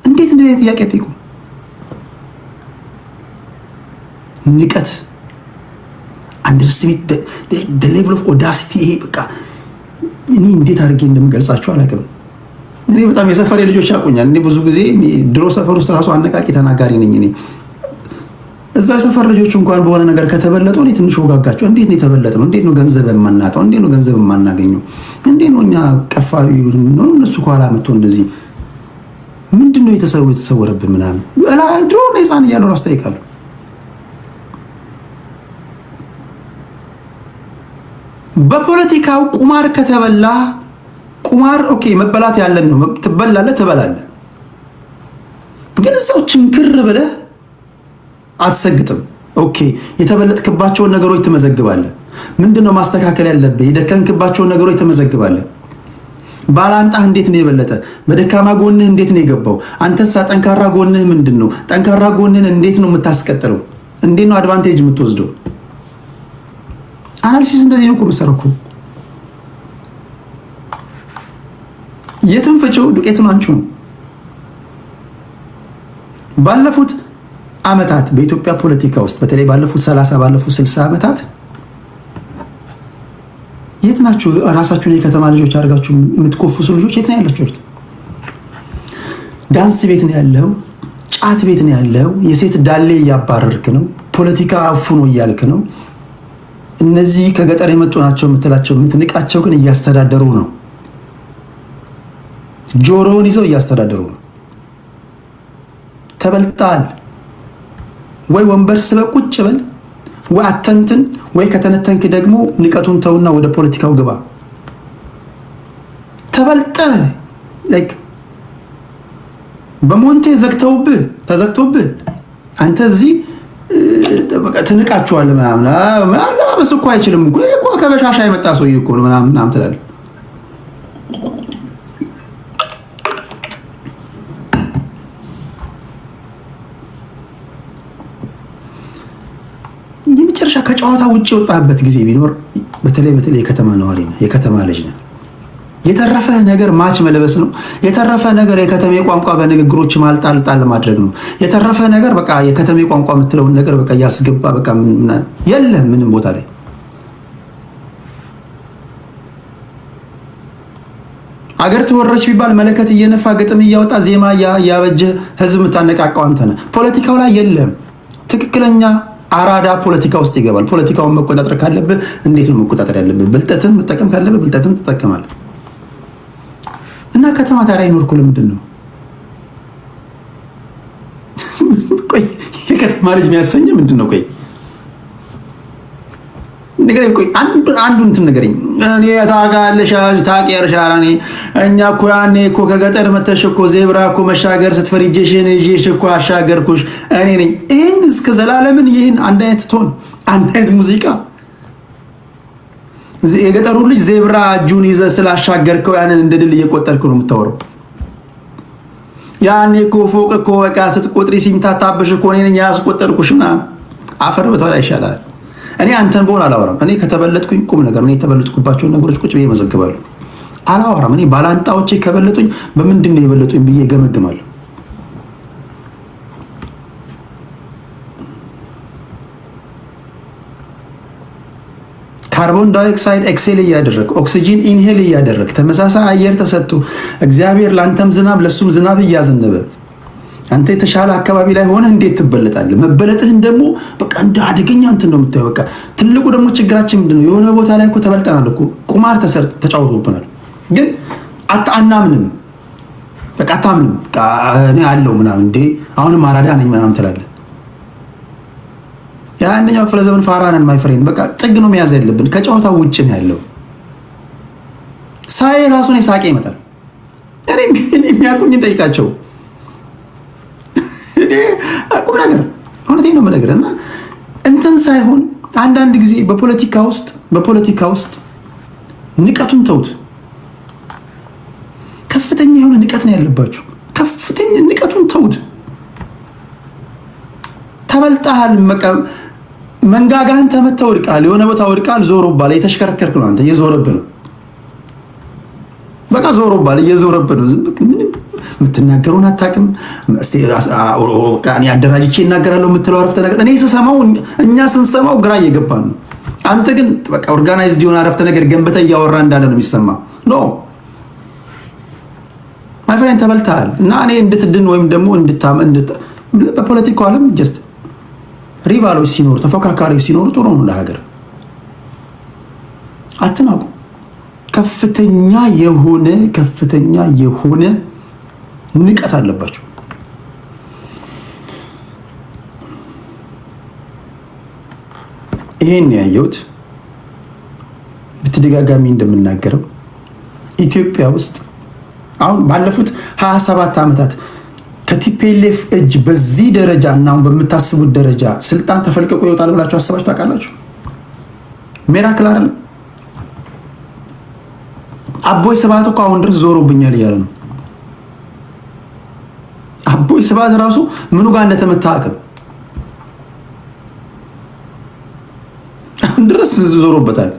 እንዴት እንደዚህ ጥያቄ ጠይቁ። ንቀት አንደርስቲሜት the level of audacity ይሄ በቃ እኔ እንዴት አድርጌ እንደምገልጻችሁ አላውቅም። እኔ በጣም የሰፈሬ ልጆች ያውቁኛል። እኔ ብዙ ጊዜ ድሮ ሰፈር ውስጥ ራሱ አነቃቂ ተናጋሪ ነኝ። እኔ እዛ ሰፈር ልጆች እንኳን በሆነ ነገር ከተበለጡ እኔ ትንሽ ወጋጋቸው። እንዴት ነው የተበለጥነው? እንዴት ነው ገንዘብ የማናጣው? እንዴት ነው ገንዘብ የማናገኘው? እንዴት ነው እኛ ቀፋቢ ነው እነሱ ከኋላ መጥቶ እንደዚህ ምንድነው የተሰወረብን ምናምን ድሮ ነው ህፃን እያለሁ ራሱ ጠይቃለሁ። በፖለቲካው ቁማር ከተበላ ቁማር ኦኬ መበላት ያለን ነው። ትበላለህ። ግን እዛው ችንክር ብለህ አትሰግጥም። ኦኬ የተበለጥክባቸውን ነገሮች ትመዘግባለህ። ምንድነው ማስተካከል ያለብህ? የደከምክባቸውን ነገሮች ትመዘግባለህ። ባላንጣህ እንዴት ነው የበለጠ? በደካማ ጎንህ እንዴት ነው የገባው? አንተሳ ጠንካራ ጎንህ ምንድነው? ጠንካራ ጎንህን እንዴት ነው የምታስቀጥለው? እንዴት ነው አድቫንቴጅ የምትወስደው? አናሊሲስ እንደዚህ ነው የምትሰራው። የትም ፍጪው ዱቄቱን አንቺ ነው። ባለፉት አመታት በኢትዮጵያ ፖለቲካ ውስጥ በተለይ ባለፉት 30 ባለፉት 60 አመታት የት ናችሁ? ራሳችሁን የከተማ ልጆች አድርጋችሁ የምትኮፍሱ ልጆች የት ነው ያላችሁት? ዳንስ ቤት ነው ያለው፣ ጫት ቤት ነው ያለው። የሴት ዳሌ እያባረርክ ነው። ፖለቲካ አፉኖ እያልክ ነው። እነዚህ ከገጠር የመጡ ናቸው የምትላቸው የምትንቃቸው ግን እያስተዳደሩ ነው። ጆሮውን ይዘው እያስተዳደሩ ነው። ተበልጣል ወይ ወንበር ስበህ ቁጭ በል ወይ አተንትን ወይ ከተነተንክ ደግሞ ንቀቱን ተውና ወደ ፖለቲካው ግባ። ተበልጠ ላይክ በሞንቴ ተዘግተውብህ አንተ እዚህ በቃ ትንቃቸዋለህ ምናምን አለባበስ እኮ አይችልም እኮ ከበሻሻ የመጣ ሰው እኮ ነው ምናምን ትላለህ። የመጨረሻ ከጨዋታ ውጭ የወጣበት ጊዜ ቢኖር በተለይ የከተማ ነዋሪ ነው፣ የከተማ ልጅ ነው። የተረፈ ነገር ማች መልበስ ነው። የተረፈ ነገር የከተሜ ቋንቋ በንግግሮች ማልጣል ማድረግ ነው። የተረፈ ነገር በቃ የከተሜ ቋንቋ የምትለውን ነገር በቃ ያስገባ በቃ የለም ምንም ቦታ ላይ አገር ተወረች ቢባል መለከት እየነፋ ግጥም እያወጣ ዜማ ያበጀ ህዝብ የምታነቃቀው አንተ ነህ። ፖለቲካው ላይ የለም። ትክክለኛ አራዳ ፖለቲካ ውስጥ ይገባል። ፖለቲካውን መቆጣጠር ካለብህ እንዴት ነው መቆጣጠር ያለብህ? ብልጠትን መጠቀም ካለብህ ብልጠትን ትጠቀማለህ። እና ከተማ ታዲያ ይኖርኩ ለምንድን ነው? ቆይ የከተማ ልጅ የሚያሰኝ ምንድን ነው? ቆይ ንገረኝ። ቆይ አንዱን እንትን ንገረኝ። እኔ ታውቂያለሽ እኔ እኛ እኮ ያኔ እኮ ከገጠር መተሽ እኮ ዜብራ እኮ መሻገር ስትፈሪ እጄሽን ይዤሽ እኮ አሻገርኩሽ እኔ ነኝ። ይህን እስከ ዘላለምን ይህን አንድ አይነት ቶን አንድ አይነት ሙዚቃ የገጠሩ ልጅ ዜብራ እጁን ይዘህ ስላሻገርከው ያንን እንደ ድል እየቆጠርክ ነው የምታወራው። ያኔ እኮ ፎቅ እኮ በቃ ስትቆጥሪ ሲምታታብሽ እኮ እኔ ነኝ ያስቆጠርኩሽ ምናምን አፈር በተባለ ይሻላል። እኔ አንተን በሆነ አላወራም። እኔ ከተበለጥኩኝ ቁም ነገር እኔ የተበለጥኩባቸውን ነገሮች ቁጭ ብዬ መዘግባለሁ። አላወራም። እኔ ባላንጣዎቼ ከበለጡኝ በምንድን ነው የበለጡኝ ብዬ ገመግማለሁ። ካርቦን ዳይኦክሳይድ ኤክሴል እያደረግ ኦክሲጂን ኢንሄል እያደረግ ተመሳሳይ አየር ተሰጥቶ እግዚአብሔር ላንተም ዝናብ ለሱም ዝናብ እያዘነበ አንተ የተሻለ አካባቢ ላይ ሆነ እንዴት ትበለጣለህ? መበለጥህን ደግሞ በቃ እንደ አደገኛ እንትን ነው የምታየው። በቃ ትልቁ ደግሞ ችግራችን ምንድነው? የሆነ ቦታ ላይ እኮ ተበልጠናል እኮ ቁማር ተጫውቶብናል። ግን አናምንም። በቃ አታምንም። እኔ አለው ምናምን እንዴ አሁንም አራዳ ነኝ ምናምን ትላለህ። የአንደኛው ክፍለ ዘመን ፋራ ነን ማይ ፍሬንድ። በቃ ጥግ ነው መያዝ ያለብን። ከጨዋታው ውጭ ነው ያለው። ሳይ ራሱን ሳቄ ይመጣል። እኔ የሚያውቁኝን ጠይቃቸው። ቁም ነገር እውነቴን ነው የምነግርህ። እና እንትን ሳይሆን አንዳንድ ጊዜ በፖለቲካ ውስጥ ንቀቱን ተውት። ከፍተኛ የሆነ ንቀት ነው ያለባችሁ። ከፍተኛ ንቀቱን ተውት። ተበልጣሃል። መንጋጋህን ተመተህ ወድቃል፣ የሆነ ቦታ ወድቃል፣ ዞሮባል። የተሽከረከርክ ነው አንተ፣ እየዞረብህ ነው። በቃ ዞሮባል፣ እየዞረብህ ነው። ምንም የምትናገረውን አታውቅም። እስቲ እኔ አደራጅቼ እናገራለሁ የምትለው አረፍተ ነገር እኔ ስሰማው፣ እኛ ስንሰማው ግራ እየገባን ነው። አንተ ግን በቃ ኦርጋናይዝድ የሆነ አረፍተ ነገር ገንብተህ እያወራ እንዳለ ነው የሚሰማ። ኖ ማይ ፍሬንድ ተበልተሃል። እና እኔ እንድትድን ወይም ደግሞ በፖለቲካው ዓለም ጀስት ሪቫሎች ሲኖሩ ተፎካካሪዎች ሲኖሩ ጥሩ ነው ለሀገር። አትናቁ። ከፍተኛ የሆነ ንቀት አለባቸው። ይሄን ያየሁት በተደጋጋሚ እንደምናገረው ኢትዮጵያ ውስጥ አሁን ባለፉት 27 ዓመታት ከቲፒኤልኤፍ እጅ በዚህ ደረጃ እና አሁን በምታስቡት ደረጃ ስልጣን ተፈልቅቆ ይወጣል ብላችሁ አስባችሁ ታውቃላችሁ? ሚራክል አይደለም። አቦይ ስብሃት እኮ አሁን ድረስ ዞሮብኛል እያለ ነው። አቦይ ስብሃት ራሱ ምኑ ጋር እንደተመታ አቅም አሁን ድረስ ዞሮበታል።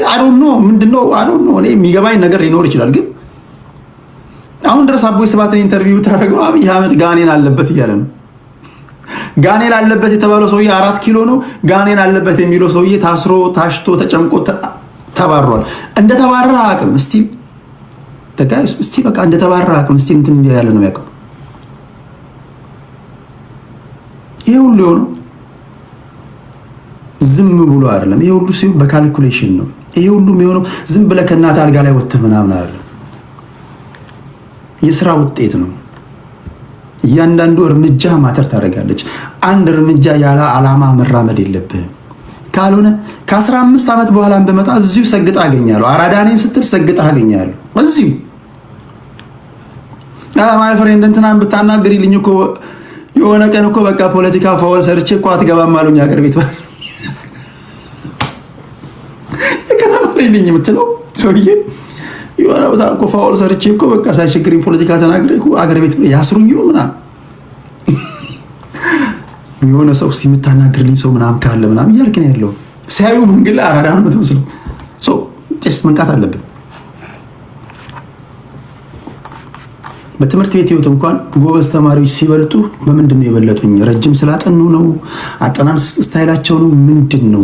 አይ ዶንት ኖ ምንድነው እኔ የሚገባኝ ነገር ሊኖር ይችላል፣ ግን አሁን ድረስ አቦይ ስብሃትን ኢንተርቪው ታደርገው አብይ አህመድ ጋኔን አለበት እያለ ነው። ጋኔን አለበት የተባለው ሰውዬ 4 ኪሎ ነው። ጋኔን አለበት የሚለው ሰውዬ ታስሮ ታሽቶ ተጨምቆ ተባሯል። እንደተባረረ አቅም እስቲ በቃ እንደተባረረ አቅም እስቲ እንትን ያለ ነው ያውቀው። ይሄ ሁሉ የሆነው ዝም ብሎ አይደለም። ይሄ ሁሉ ሲሆን በካልኩሌሽን ነው። ይሄ ሁሉ የሆነው ዝም ብለህ ከእናትህ አልጋ ላይ ወጥተህ ምናምን አይደለም። የስራ ውጤት ነው። እያንዳንዱ እርምጃ ማተር ታደርጋለች። አንድ እርምጃ ያለ ዓላማ መራመድ የለብህም። ካልሆነ ከ15 ዓመት በኋላም በመጣ እዚሁ ሰግጣ አገኛለሁ። አራዳኔን ስትል ሰግጣ አገኛለሁ እዚሁ። ማይ ፍሬንድ እንትናን ብታናግሪልኝ እኮ የሆነ ቀን እኮ በቃ ፖለቲካ ፋውል ሰርቼ እኮ አትገባም አሉኝ አገር ቤት። ከተማሪልኝ የምትለው ሰውዬ የሆነ ቦታ እኮ ፋውል ሰርቼ እኮ በቃ ሳይቸግረኝ ፖለቲካ ተናግሬ እኮ አገር ቤት ያስሩኝ ነው ምናምን። የሆነ ሰው ሲምታናግርልኝ ሰው ምናምን ካለ ምናምን እያልክ ነው ያለው። ሲያዩ መንገድ ላይ አራዳ ነው የምትመስለው። ስ መንቃት አለብን። በትምህርት ቤት ህይወት እንኳን ጎበዝ ተማሪዎች ሲበልጡ በምንድን ነው የበለጡኝ? ረጅም ስላጠኑ ነው? አጠናን ስታይላቸው ነው? ምንድን ነው?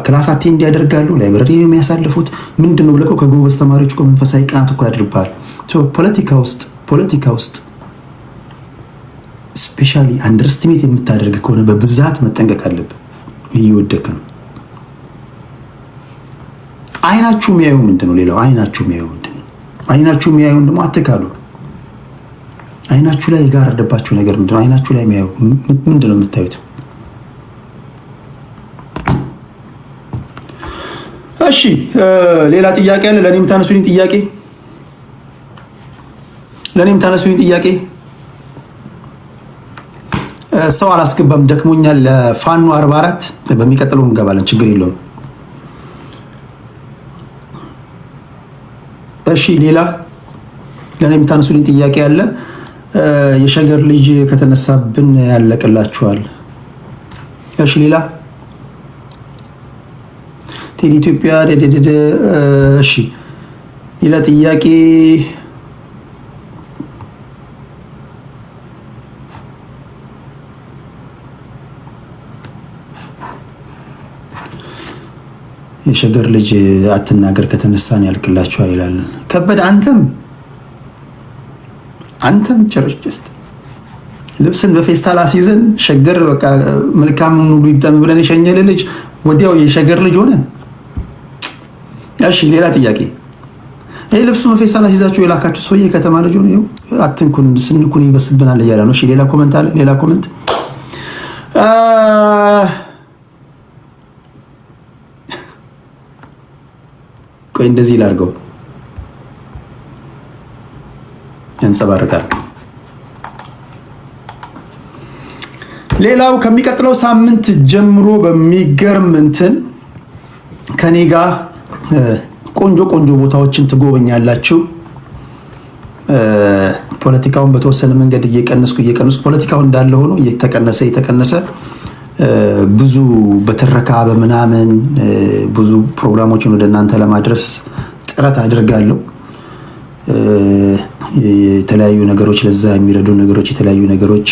ክላስ አቴንድ ያደርጋሉ? ላይብረሪ ነው የሚያሳልፉት? ምንድን ነው ብለህ ከጎበዝ ተማሪዎች እኮ መንፈሳዊ ቅናት እኮ ያድርብሃል። ፖለቲካ ውስጥ ስፔሻሊ አንደርስቲሜት የምታደርግ ከሆነ በብዛት መጠንቀቅ አለብህ። እየወደክ ነው። አይናችሁ የሚያዩ ምንድነው? ሌላው አይናችሁ የሚያዩ ምንድነው? አይናችሁ የሚያዩን ደግሞ አትካሉ። አይናችሁ ላይ የጋረደባችሁ ነገር ምንድነው? አይናችሁ ላይ የሚያዩ ምንድነው የምታዩት? እሺ ሌላ ጥያቄ አለ? ለኔም ታነሱኝ ጥያቄ። ሰው አላስገባም፣ ደክሞኛል። ለፋኖ 44 በሚቀጥለው እንገባለን፣ ችግር የለውም። እሺ ሌላ ለኔም ታነሱልኝ ጥያቄ አለ? የሸገር ልጅ ከተነሳብን ያለቅላችኋል። እሺ ሌላ ቴዲ ኢትዮጵያ ደደደ። እሺ ሌላ ጥያቄ የሸገር ልጅ አትናገር ከተነሳን ያልቅላችኋል ይላል ከበደ። አንተም ጨርጭስት ልብስን በፌስታል አስይዘን ሸገር በቃ መልካም ሁሉ ይጠም ብለን የሸኘለ ልጅ ወዲያው የሸገር ልጅ ሆነ። እሺ ሌላ ጥያቄ። ይሄ ልብሱ በፌስታል አስይዛችሁ የላካችሁ ሰውዬ ከተማ ልጅ ሆነ። አትንኩን ስንኩን ይበስብናል እያለ ነው። እሺ ሌላ ኮሜንት አለ? ሌላ ኮሜንት ቆይ እንደዚህ ላድርገው፣ ያንጸባርቃል። ሌላው ከሚቀጥለው ሳምንት ጀምሮ በሚገርም እንትን ከኔ ጋር ቆንጆ ቦታዎችን ትጎበኛላችሁ። ፖለቲካውን በተወሰነ መንገድ እየቀነስኩ ፖለቲካው እንዳለ ሆኖ እየተቀነሰ ብዙ በተረካ በመናመን ብዙ ፕሮግራሞችን ወደ እናንተ ለማድረስ ጥረት አድርጋለሁ። የተለያዩ ነገሮች ለዛ የሚረዱ ነገሮች የተለያዩ ነገሮች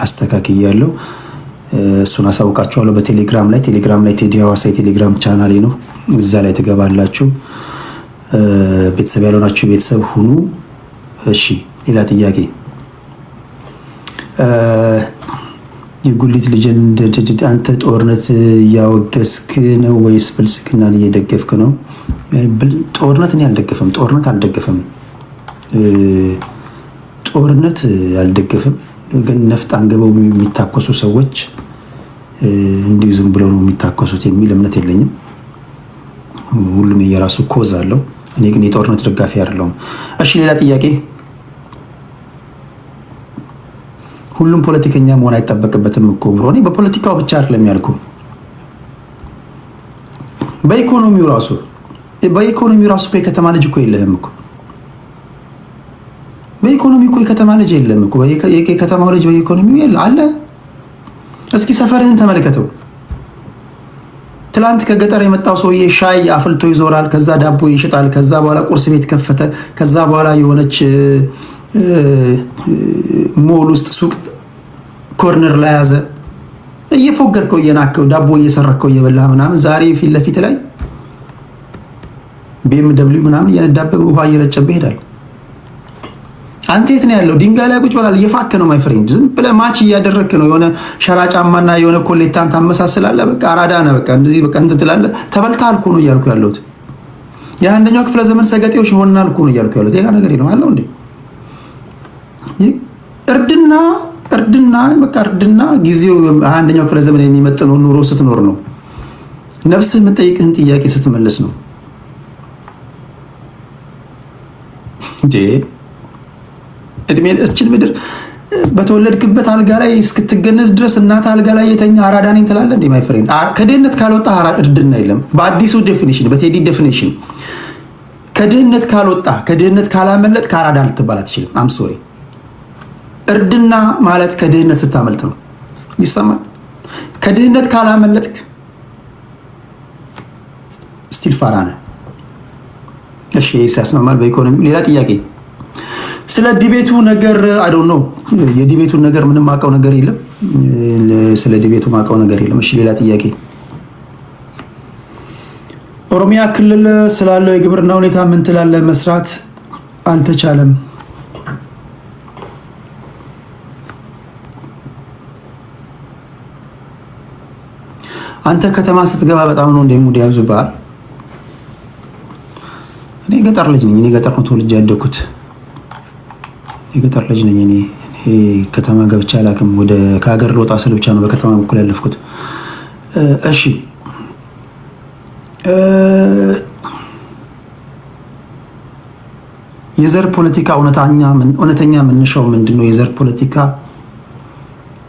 አስተካክያለሁ። እሱን አሳውቃችኋለሁ በቴሌግራም ላይ ቴዲ ሐዋሳ የቴሌግራም ቻናሌ ነው። እዛ ላይ ትገባላችሁ። ቤተሰብ ያልሆናችሁ ቤተሰብ ሁኑ። እሺ ሌላ ጥያቄ የጉሊት ልጅ አንተ ጦርነት እያወገዝክ ነው ወይስ ብልጽግናን እየደገፍክ ነው? ጦርነት እኔ አልደገፍም። ጦርነት አልደገፍም። ግን ነፍጥ አንገበው የሚታኮሱ ሰዎች እንዲሁ ዝም ብለው ነው የሚታኮሱት የሚል እምነት የለኝም። ሁሉም የራሱ ኮዝ አለው። እኔ ግን የጦርነት ደጋፊ አይደለሁም። እሺ ሌላ ጥያቄ። ሁሉም ፖለቲከኛ መሆን አይጠበቅበትም እኮ ብሮ። እኔ በፖለቲካው ብቻ አይደለም ያልኩ፣ በኢኮኖሚው ራሱ እኮ የከተማ ልጅ እኮ የለህም እኮ። በኢኮኖሚ እኮ የከተማ ልጅ የለም እኮ። የከተማው ልጅ በኢኮኖሚው የለ አለ። እስኪ ሰፈርህን ተመልከተው። ትላንት ከገጠር የመጣው ሰውዬ ሻይ አፍልቶ ይዞራል፣ ከዛ ዳቦ ይሽጣል፣ ከዛ በኋላ ቁርስ ቤት ከፈተ፣ ከዛ በኋላ የሆነች ሞል ውስጥ ሱቅ ኮርነር ላይ ያዘ። እየፎገርከው እየናከው ዳቦ እየሰረከው እየበላህ ምናምን ዛሬ ፊት ለፊት ላይ BMW ምናምን እየነዳበህ ውሃ እየረጨብህ ይሄዳል። አንተ የት ነው ያለው? ድንጋይ ላይ ቁጭ ብለህ እየፋከ ነው ማይ ፍሬንድ። ዝም ብለህ ማች እያደረግክ ነው። የሆነ ሸራ ጫማና የሆነ ኮሌታን ታመሳስላለህ። በቃ አራዳ ነህ። በቃ እንደዚህ በቃ እንትን ትላለህ። ተበልተሃል እኮ ነው እያልኩ ያለሁት። የአንደኛው ክፍለ ዘመን ሰገጤዎች ሆናል እኮ ነው እያልኩ ያለሁት። ሌላ ነገር የለም አለው እንዴ። እርድና ጊዜው አንደኛው ክፍለ ዘመን የሚመጥነው ኑሮ ስትኖር ነው። ነፍስህ የምትጠይቅህን ጥያቄ ስትመለስ ነው እንዴ። እድሜ እችል ምድር በተወለድክበት አልጋ ላይ እስክትገነዝ ድረስ እናት አልጋ ላይ የተኛ አራዳ ነኝ ትላለህ እንዴ ማይ ፍሬንድ። ከድህነት ካልወጣ እርድና የለም። በአዲሱ ዴፊኒሽን፣ በቴዲ ዴፊኒሽን ከድህነት ካልወጣ ከድህነት ካላመለጥ ከአራዳ ልትባል አትችልም። አም ሶሪ። እርድና ማለት ከድህነት ስታመልጥ ነው። ይሰማል። ከድህነት ካላመለጥክ ስቲል ፋራ ነህ። እሺ ያስማማል በኢኮኖሚው። ሌላ ጥያቄ ስለ ዲቤቱ ነገር አይ ዶንት ኖ። የዲቤቱን ነገር ምንም ማውቀው ነገር የለም። ስለ ዲቤቱ ማውቀው ነገር የለም። እሺ ሌላ ጥያቄ። ኦሮሚያ ክልል ስላለው የግብርና ሁኔታ ምን ትላለህ? መስራት አልተቻለም። አንተ ከተማ ስትገባ በጣም ነው እንደሙድ ያዙብሃል። እኔ ገጠር ልጅ ነኝ። እኔ ገጠር ነው ተወልጄ ያደኩት። የገጠር ልጅ ነኝ እኔ። ከተማ ገብቼ አላውቅም። ወደ ከሀገር ልወጣ ስል ብቻ ነው በከተማ በኩል ያለፍኩት። እሺ የዘር ፖለቲካ እውነተኛ መነሻው ምንድነው? የዘር ፖለቲካ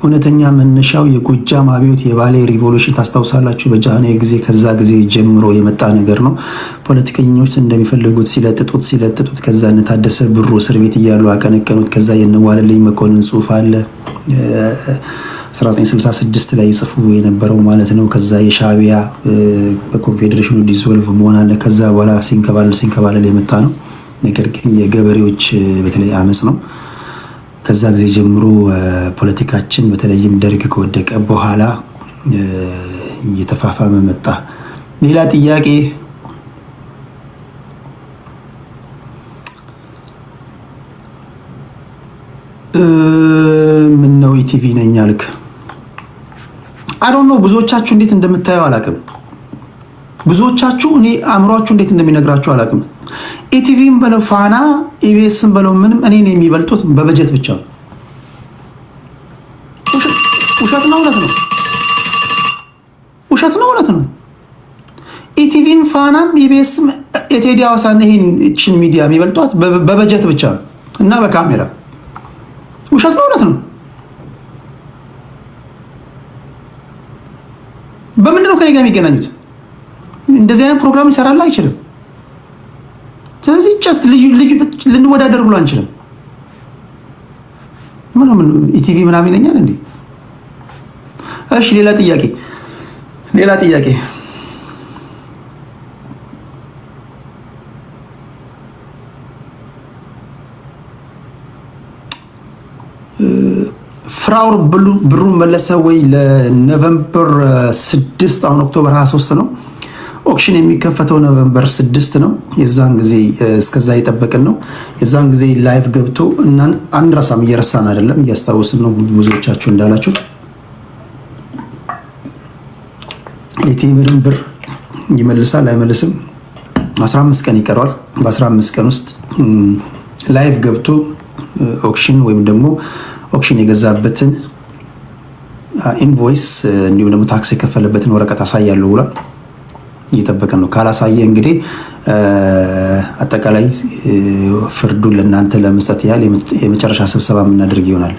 እውነተኛ መነሻው የጎጃም አብዮት፣ የባሌ ሪቮሉሽን ታስታውሳላችሁ? በጃንሆይ ጊዜ ከዛ ጊዜ ጀምሮ የመጣ ነገር ነው። ፖለቲከኞች እንደሚፈልጉት ሲለጥጡት ከዛ እነ ታደሰ ብሩ እስር ቤት እያሉ አቀነቀኑት። ከዛ የነዋለልኝ መኮንን ጽሑፍ አለ 1966 ላይ ይጽፉ የነበረው ማለት ነው። ከዛ የሻዕቢያ በኮንፌዴሬሽኑ ዲዞልቭ መሆን አለ። ከዛ በኋላ ሲንከባለል የመጣ ነው። ነገር ግን የገበሬዎች በተለይ አመጽ ነው። ከዛ ጊዜ ጀምሮ ፖለቲካችን በተለይም ደርግ ከወደቀ በኋላ እየተፋፋመ መጣ። ሌላ ጥያቄ። ምን ነው ኢቲቪ ነኝ አልክ? አይ ዶንት ኖ። ብዙዎቻችሁ እንዴት እንደምታየው አላውቅም። ብዙዎቻችሁ እኔ አእምሯችሁ እንዴት እንደሚነግራችሁ አላውቅም። ኢቲቪም በለው ፋና ኢቢኤስም በለው ምንም እኔን የሚበልጡት በበጀት ብቻ ነው። ውሸት ነው እውነት ነው? ውሸት ነው እውነት ነው? ኢቲቪም ፋናም ኢቢኤስም የቴዲ ሐዋሳና ይህችን ሚዲያ የሚበልጧት በበጀት ብቻ ነው እና በካሜራ። ውሸት ነው እውነት ነው? በምንድን ነው ከኔ ጋር የሚገናኙት? እንደዚህ አይነት ፕሮግራም ይሰራል አይችልም። ስለዚህ ጨስ ልዩ ልንወዳደር ብሎ አንችልም። ምን ኢቲቪ ምናምን ይለኛል እንዴ? እሺ ሌላ ጥያቄ ፍራውር ብሩን መለሰ ወይ ለኖቬምበር 6 አሁን ኦክቶበር 23 ነው ኦክሽን የሚከፈተው ኖቬምበር 6 ነው የዛን ጊዜ እስከዛ እየጠበቅን ነው የዛን ጊዜ ላይቭ ገብቶ እና አንድራሳም እየረሳን አይደለም እያስታወስን ነው ብዙዎቻችሁ እንዳላችሁ የቴምርን ብር ይመልሳል አይመልስም 15 ቀን ይቀራል በ15 ቀን ውስጥ ላይቭ ገብቶ ኦክሽን ወይም ደግሞ ኦክሽን የገዛበትን ኢንቮይስ እንዲሁም ደግሞ ታክስ የከፈለበትን ወረቀት አሳያለሁ ብሏል እየጠበቀን ነው ካላሳየ እንግዲህ አጠቃላይ ፍርዱን ለእናንተ ለመስጠት ያህል የመጨረሻ ስብሰባ የምናደርግ ይሆናል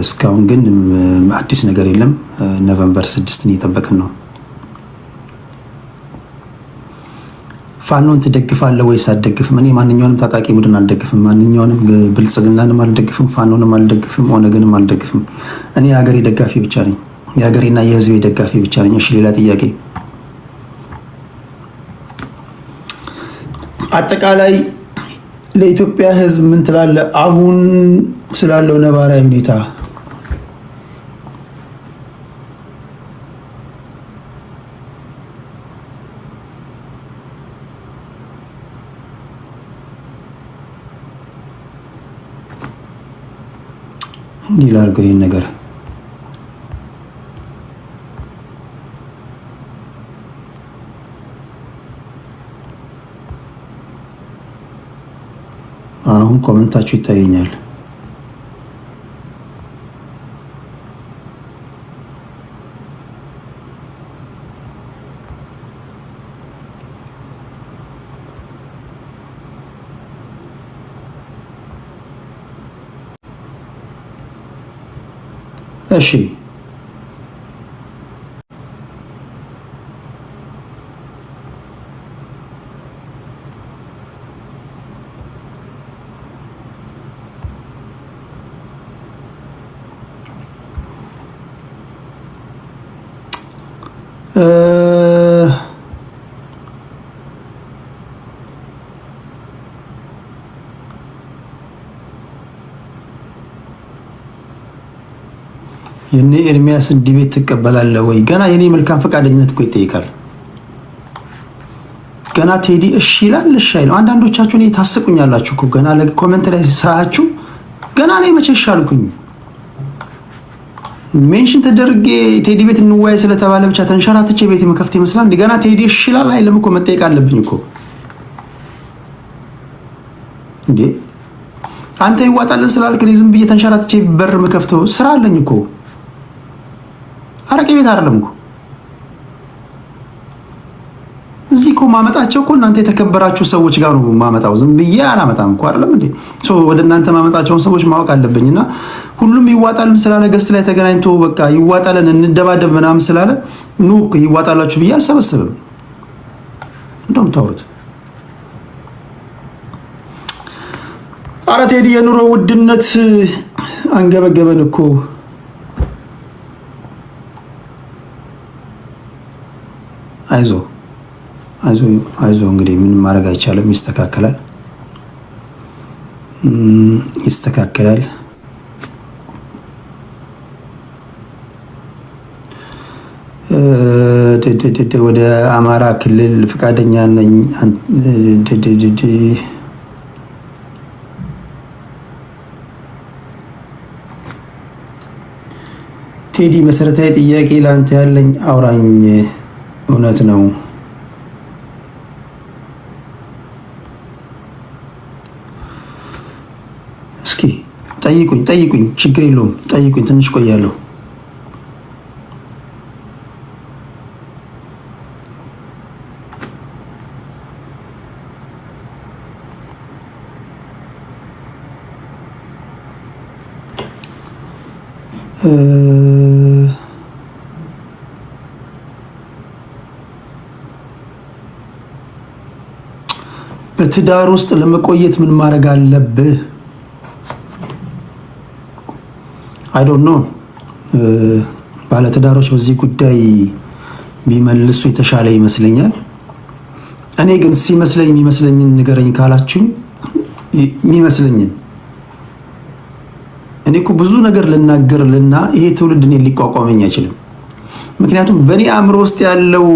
እስካሁን ግን አዲስ ነገር የለም ኖቬምበር 6 እየጠበቀን ነው ፋኖን ትደግፋለህ ወይስ አትደግፍም? እኔ ማንኛውንም ታጣቂ ቡድን አልደግፍም። ማንኛውንም ብልጽግናንም አልደግፍም፣ ፋኖንም አልደግፍም፣ ኦነግንም አልደግፍም። እኔ የሀገሬ ደጋፊ ብቻ ነኝ። የሀገሬና የሕዝቤ ደጋፊ ብቻ ነኝ። እሺ፣ ሌላ ጥያቄ። አጠቃላይ ለኢትዮጵያ ሕዝብ ምን ትላለህ አሁን ስላለው ነባራዊ ሁኔታ? እንዲህ ላድርገው ይሄን ነገር አሁን ኮሜንታችሁ ይታየኛል። እሺ የኔ ኤርሚያስ ዲቤት ትቀበላለህ ወይ? ገና የኔ መልካም ፈቃደኝነት እኮ ይጠይቃል። ገና ቴዲ እሺ ይላል እሺ አይልም። አንዳንዶቻችሁ እኔ ታስቁኛላችሁ እኮ ገና ለኮሜንት ላይ ሳያችሁ ገና እኔ መቼ ይሻልኩኝ ሜንሽን ተደርጌ ቴዲ ቤት እንዋይ ስለተባለ ብቻ ተንሸራትቼ ቤት መከፍት ይመስላል። ገና ቴዲ እሺ ይላል አይልም እኮ መጠየቅ አለብኝ እኮ እንዴ። አንተ ይዋጣልን ስላልክ ዝም ብዬ ተንሸራትቼ በር መከፍተው ስራ አለኝ እኮ። አረቄ ቤት አይደለም እኮ እዚህ እኮ ማመጣቸው እኮ እናንተ የተከበራችሁ ሰዎች ጋር ነው ማመጣው። ዝም ብዬ አላመጣም እኮ አይደለም እንዴ። ወደ እናንተ ማመጣቸውን ሰዎች ማወቅ አለብኝና ሁሉም ይዋጣልን ስላለ ገስት ላይ ተገናኝቶ በቃ ይዋጣልን እንደባደብ ምናምን ስላለ ኑ ይዋጣላችሁ ብዬ አልሰበስብም። እንደውም ታውሩት አረ ቴዲ የኑሮ ውድነት አንገበገበን እኮ። አይዞ እንግዲህ ምንም ማድረግ አይቻልም። ይስተካከላል። ወደ አማራ ክልል ፈቃደኛ ነኝ። ቴዲ መሰረታዊ ጥያቄ ላንተ ያለኝ አውራኝ። እውነት ነው። እስኪ ጠይቁኝ፣ ችግር የለውም ጠይቁኝ። ትንሽ ቆያለሁ። በትዳር ውስጥ ለመቆየት ምን ማድረግ አለብህ? አይ ዶንት ኖ ባለትዳሮች በዚህ ጉዳይ ቢመልሱ የተሻለ ይመስለኛል። እኔ ግን የሚመስለኝን ንገረኝ ካላችሁኝ የሚመስለኝን እኔ እኮ ብዙ ነገር ልናገርልና ይሄ ትውልድ እኔን ሊቋቋመኝ አይችልም። ምክንያቱም በእኔ አእምሮ ውስጥ ያለው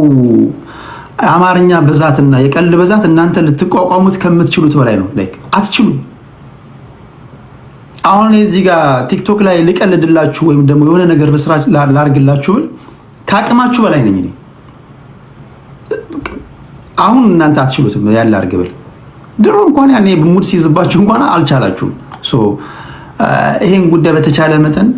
አማርኛ ብዛትና የቀልድ ብዛት እናንተ ልትቋቋሙት ከምትችሉት በላይ ነው። ላይክ አትችሉም። አሁን እዚህ ጋር ቲክቶክ ላይ ልቀልድላችሁ ወይም ደግሞ የሆነ ነገር በስራ ላርግላችሁ ከአቅማችሁ በላይ ነኝ እኔ። አሁን እናንተ አትችሉትም ያለ አርግብል። ድሮ እንኳን ያኔ ሙድ ሲይዝባችሁ እንኳን አልቻላችሁም። ይሄን ጉዳይ በተቻለ መጠን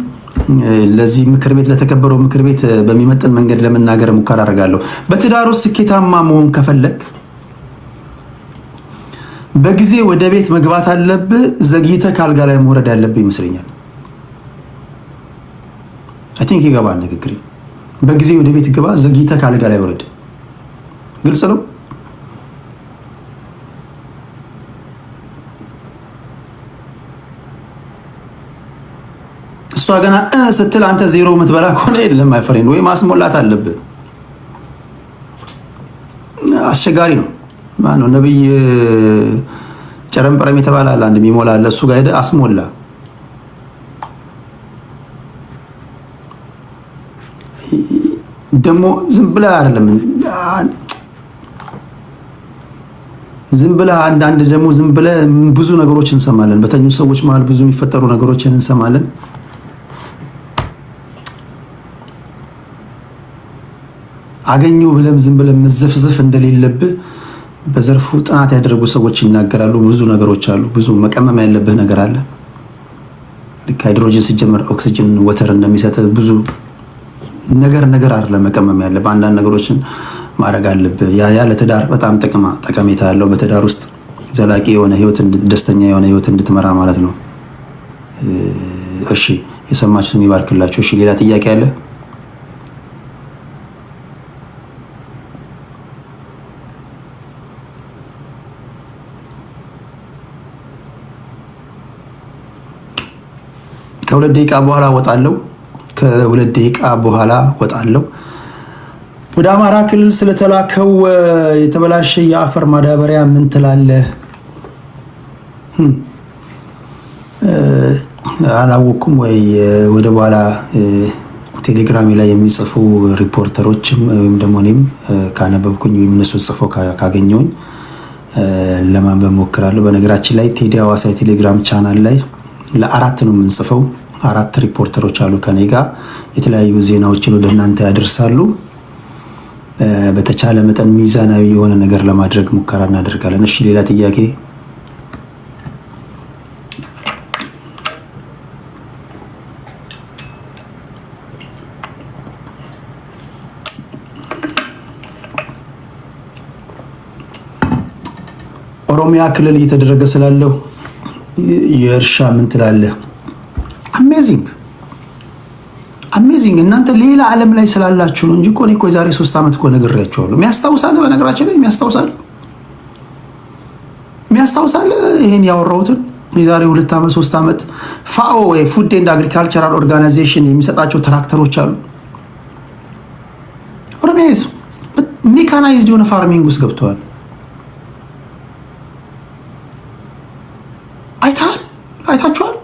ለዚህ ምክር ቤት ለተከበረው ምክር ቤት በሚመጥን መንገድ ለመናገር ሙከራ አደርጋለሁ። በትዳሩ ስኬታማ መሆን ከፈለክ በጊዜ ወደ ቤት መግባት አለብህ። ዘግይተህ ካልጋ ላይ መውረድ ያለብህ ይመስለኛል። አይ ቲንክ ይገባል ንግግሬ። በጊዜ ወደ ቤት ግባ፣ ዘግይተህ ካልጋ ላይ ወረድ። ግልጽ ነው። እሷ ገና ስትል አንተ ዜሮ የምትበላ ከሆነ የለም ማይ ፍሬንድ፣ ወይ ማስሞላት አለብህ። አስቸጋሪ ነው። ማነው ነብይ ጨረምበረም የተባለ አለ አንድ የሚሞላ አለ። እሱ ጋር ሄደህ አስሞላ። ደግሞ ዝም ብለህ አይደለም ዝም ብለህ አንዳንድ ደግሞ ዝም ብለህ ብዙ ነገሮችን እንሰማለን። በተኙ ሰዎች መሀል ብዙ የሚፈጠሩ ነገሮችን እንሰማለን። አገኘው ብለም ዝም ብለም መዘፍዘፍ እንደሌለብህ በዘርፉ ጥናት ያደረጉ ሰዎች ይናገራሉ። ብዙ ነገሮች አሉ። ብዙ መቀመም ያለብህ ነገር አለ። ልክ ሃይድሮጅን ሲጀመር ኦክሲጅን ወተር እንደሚሰጥ ብዙ ነገር አይደለም መቀመም ያለብህ። አንዳንድ ነገሮችን ማድረግ አለብህ። ያ ለትዳር በጣም ጠቀሜታ ያለው በትዳር ውስጥ ዘላቂ የሆነ ህይወት፣ ደስተኛ የሆነ ህይወት እንድትመራ ማለት ነው። እሺ የሰማችሁትን ይባርክላችሁ። እሺ ሌላ ጥያቄ አለ? ከሁለት ደቂቃ በኋላ ወጣለሁ። ወደ አማራ ክልል ስለተላከው የተበላሸ የአፈር ማዳበሪያ ምን ትላለህ? አላወኩም ወይ ወደ በኋላ ቴሌግራም ላይ የሚጽፉ ሪፖርተሮችም ወይም ደግሞ እኔም ካነበብኩኝ ወይም እነሱ ጽፈው ካገኘውኝ ለማንበብ ሞክራለሁ። በነገራችን ላይ ቴዲ ሐዋሳ የቴሌግራም ቻናል ላይ ለአራት ነው የምንጽፈው። 4 ሪፖርተሮች አሉ ከኔ ጋር የተለያዩ ዜናዎችን ወደ እናንተ ያደርሳሉ። በተቻለ መጠን ሚዛናዊ የሆነ ነገር ለማድረግ ሙከራ እናደርጋለን። እሺ ሌላ ጥያቄ? ኦሮሚያ ክልል እየተደረገ ስላለው የእርሻ ምን ትላለህ? አሜዚንግ እናንተ ሌላ ዓለም ላይ ስላላችሁ ነው እንጂ እኮ እኔ እኮ የዛሬ 3 ዓመት እኮ ነግሬያቸዋለሁ። የሚያስታውሳለህ? በነገራችን ላይ የሚያስታውሳለህ ይሄን ያወራሁትን የዛሬ 2 ዓመት 3 ዓመት ፋኦ ወይ ፉድ ኤንድ አግሪካልቸራል ኦርጋናይዜሽን የሚሰጣቸው ትራክተሮች አሉ። ኦሮሚያስ ሜካናይዝድ የሆነ ፋርሚንግ ውስጥ ገብተዋል። አይታችኋል?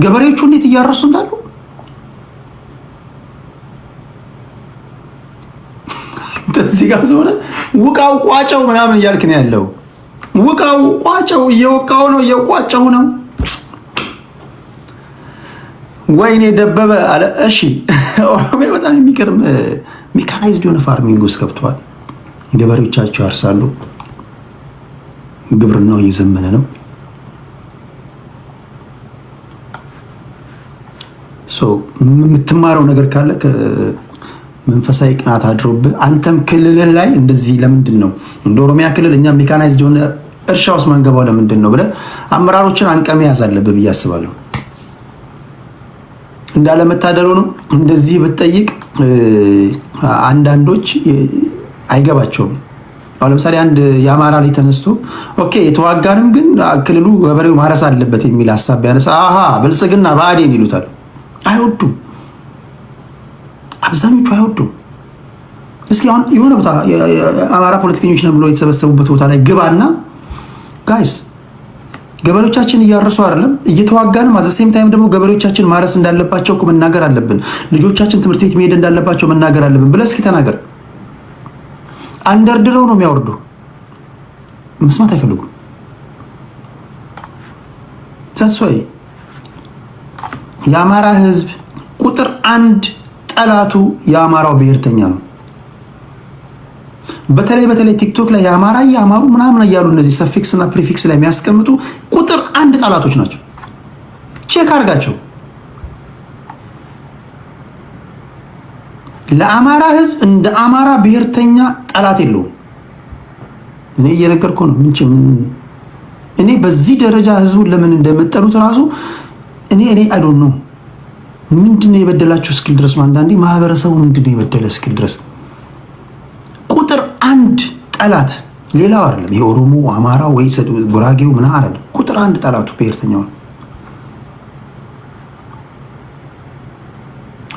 ገበሬዎቹ እንዴት እያረሱ እንዳሉ እዚህ ጋር ሆነ ውቃው ቋጨው ምናምን እያልክ ነው ያለው። ውቃው ቋጨው እየወቃው ነው እየቋጨው ነው። ወይኔ ደበበ አለ። እሺ ኦሮሚያ በጣም የሚገርም ሜካናይዝድ የሆነ ፋርሚንግ ውስጥ ገብተዋል። ገበሬዎቻቸው ያርሳሉ። ግብርናው እየዘመነ ነው። የምትማረው ነገር ካለ መንፈሳዊ ቅናት አድሮብህ አንተም ክልልህ ላይ እንደዚህ ለምንድን ነው እንደ ኦሮሚያ ክልል እኛ ሜካናይዝድ የሆነ እርሻ ውስጥ ማንገባው ለምንድን ነው ብለህ አመራሮችን አንቀም ያዝ አለብህ ብዬ አስባለሁ። እንዳለመታደሉ ነው። እንደዚህ ብትጠይቅ አንዳንዶች አይገባቸውም። አሁን ለምሳሌ አንድ የአማራ ላይ ተነስቶ ኦኬ የተዋጋንም ግን ክልሉ ገበሬው ማረስ አለበት የሚል ሐሳብ ቢያነሳ አሃ ብልጽግና ብአዴን ይሉታል። አይወዱም፣ አብዛኞቹ አይወዱም። እስኪ አሁን የሆነ ቦታ የአማራ ፖለቲከኞች ነው ብሎ የተሰበሰቡበት ቦታ ላይ ግባና ጋይስ ገበሬዎቻችን እያረሱ አይደለም እየተዋጋንም አዘሴም ታይም ደግሞ ገበሬዎቻችን ማረስ እንዳለባቸው እኮ መናገር አለብን። ልጆቻችን ትምህርት ቤት መሄድ እንዳለባቸው መናገር አለብን ብለህ እስኪ ተናገር። አንደርድረው ነው የሚያወርዱ። መስማት አይፈልጉም። ታስዋይ የአማራ ህዝብ ቁጥር 1 ጠላቱ የአማራው ብሔርተኛ ነው። በተለይ ቲክቶክ ላይ የአማሩ ምናምን እያሉ እነዚህ ሰፊክስ እና ፕሪፊክስ ላይ የሚያስቀምጡ ቁጥር 1 ጠላቶች ናቸው። ቼክ አድርጋቸው። ለአማራ ህዝብ እንደ አማራ ብሔርተኛ ጠላት የለውም። እኔ እየነገርኩ ነው። እኔ በዚህ ደረጃ ህዝቡን ለምን እንደመጠሉት ራሱ እኔ አይ ዶንት ኖ ምንድነው የበደላቸው እስኪል ድረስ ነው። አንዳንዴ ማህበረሰቡ ምንድነው የበደለ እስኪል ድረስ ቁጥር 1 ጠላት ሌላው አይደለም። የኦሮሞ አማራ ወይ ጉራጌው ምን አይደለም። ቁጥር 1 ጠላቱ ብሔርተኛው።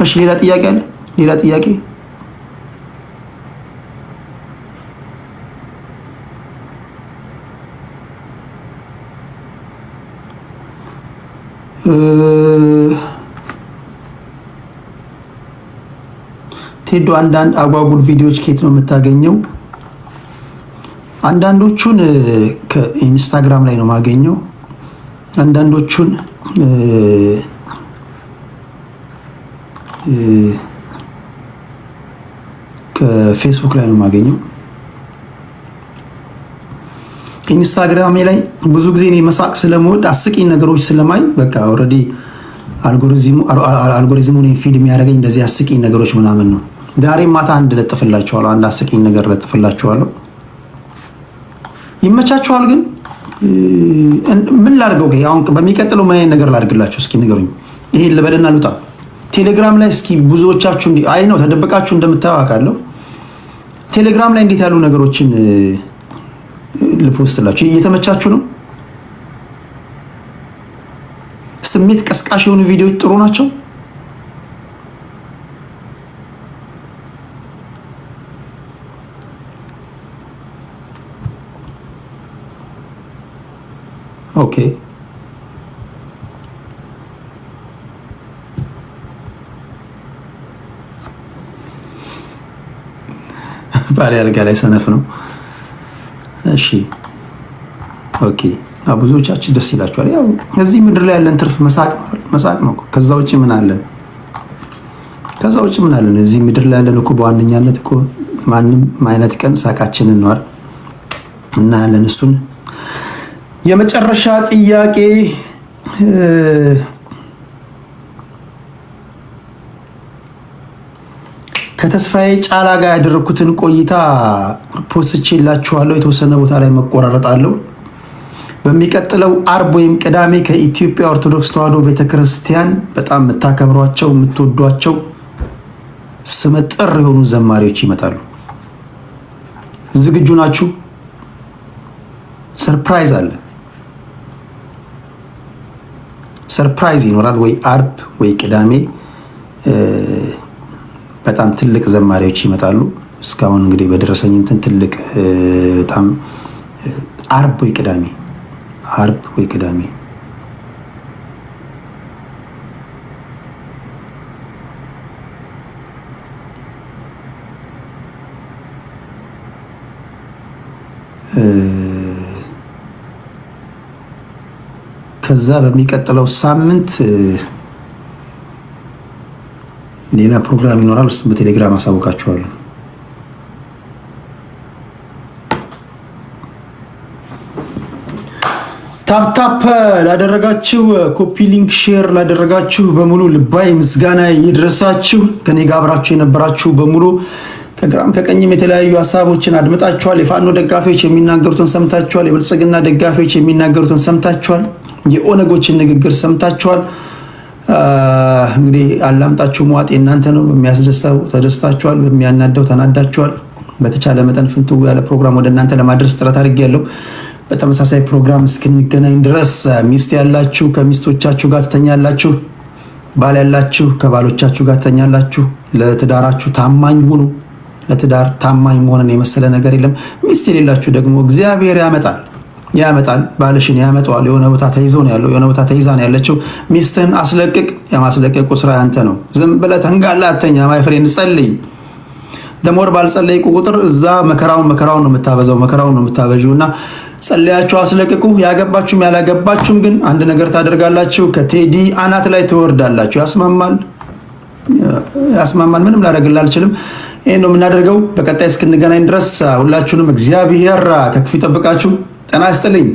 እሺ ሌላ ጥያቄ አለ? ሌላ ጥያቄ? ቴዶ አንዳንድ አጓጉል ቪዲዮዎች ከየት ነው የምታገኘው? አንዳንዶቹን ከኢንስታግራም ላይ ነው የማገኘው። አንዳንዶቹን ከፌስቡክ ላይ ነው የማገኘው። ኢንስታግራም ላይ ብዙ ጊዜ እኔ መሳቅ ስለምወድ አስቂኝ ነገሮች ስለማይ በቃ ኦልሬዲ አልጎሪዝሙ እኔን ፊድ የሚያደርገኝ እንደዚህ አስቂኝ ነገሮች ምናምን ነው። ዛሬ ማታ አንድ ለጥፍላችኋለሁ፣ አንድ አስቂኝ ነገር ለጥፍላችኋለሁ። ይመቻችኋል? ግን ምን ላድርገው? አሁን በሚቀጥለው ምን አይነት ነገር ላድርግላችሁ? እስኪ ንገሩኝ። ይሄን ልበልና ልውጣ? ቴሌግራም ላይ እስኪ ብዙዎቻችሁ አይ ነው ተደብቃችሁ እንደምታዋቃለሁ። ቴሌግራም ላይ እንዴት ያሉ ነገሮችን ልፖስትላችሁ? እየተመቻችሁ ነው? ስሜት ቀስቃሽ የሆኑ ቪዲዮዎች ጥሩ ናቸው። ኦኬ ባሪ አልጋ ላይ ሰነፍ ነው። እሺ ኦኬ ብዙዎቻችሁ ደስ ይላችኋል። ያው እዚህ ምድር ላይ ያለን ትርፍ መሳቅ ነው። ከዛ ውጭ ምን አለን? ከዛ ውጭ ምን አለን? እዚህ ምድር ላይ ያለን እኮ በዋነኛነት እኮ ማንም አይነት ቀን ሳቃችንን ነው እና ያለን እሱን። የመጨረሻ ጥያቄ ከተስፋዬ ጫላ ጋር ያደረኩትን ቆይታ ፖስትቼላችኋለሁ። የተወሰነ ቦታ ላይ መቆራረጣለሁ። በሚቀጥለው አርብ ወይም ቅዳሜ ከኢትዮጵያ ኦርቶዶክስ ተዋሕዶ ቤተክርስቲያን በጣም የምታከብሯቸው የምትወዷቸው ስመጥር የሆኑ ዘማሪዎች ይመጣሉ። ዝግጁ ናችሁ? ሰርፕራይዝ አለ። ሰርፕራይዝ ይኖራል። ወይ አርብ ወይ ቅዳሜ በጣም ትልቅ ዘማሪዎች ይመጣሉ። እስካሁን እንግዲህ በደረሰኝ እንትን ትልቅ በጣም አርብ ወይ ቅዳሜ ከዛ በሚቀጥለው ሳምንት ሌላ ፕሮግራም ይኖራል። እሱን በቴሌግራም አሳውቃችኋለሁ። ታፕታፕ ላደረጋችሁ፣ ኮፒ ሊንክ ሼር ላደረጋችሁ በሙሉ ልባዊ ምስጋና ይድረሳችሁ። ከኔ ጋር አብራችሁ የነበራችሁ በሙሉ ከግራም ከቀኝም የተለያዩ ሀሳቦችን አድምጣችኋል። የፋኖ ደጋፊዎች የሚናገሩትን ሰምታችኋል። የብልጽግና ደጋፊዎች የሚናገሩትን ሰምታችኋል። የኦነጎችን ንግግር ሰምታችኋል። እንግዲህ አላምጣችሁ መዋጤ እናንተ ነው። በሚያስደስተው ተደስታችኋል፣ በሚያናደው ተናዳችኋል። በተቻለ መጠን ፍንትው ያለ ፕሮግራም ወደ እናንተ ለማድረስ ጥረት አድርጌያለሁ። በተመሳሳይ ፕሮግራም እስክንገናኝ ድረስ ሚስት ያላችሁ ከሚስቶቻችሁ ጋር ትተኛላችሁ፣ ባል ያላችሁ ከባሎቻችሁ ጋር ትተኛላችሁ። ለትዳራችሁ ታማኝ ሁኑ። ለትዳር ታማኝ መሆንን የመሰለ ነገር የለም። ሚስት የሌላችሁ ደግሞ እግዚአብሔር ያመጣል፣ ባልሽን ያመጣዋል። የሆነ ቦታ ተይዞ ነው ያለው፣ የሆነ ቦታ ተይዛ ነው ያለችው። ሚስትን አስለቅቅ። የማስለቀቁ ስራ ያንተ ነው። ዝም ብለህ ተንጋላ አተኛ። ማይ ፍሬንድ ጸልይ። ደሞር ባልጸለይኩ ቁጥር እዛ መከራውን ነው የምታበዛው፣ መከራውን ነው የምታበዡ። እና ጸልያችሁ አስለቅቁ። ያገባችሁም ያላገባችሁም ግን አንድ ነገር ታደርጋላችሁ፣ ከቴዲ አናት ላይ ትወርዳላችሁ። ያስማማል። ምንም ላደርግልህ አልችልም። ይሄን ነው የምናደርገው። በቀጣይ እስክንገናኝ ድረስ ሁላችሁንም እግዚአብሔር ከክፉ ይጠብቃችሁ። ጤና ይስጥልኝ።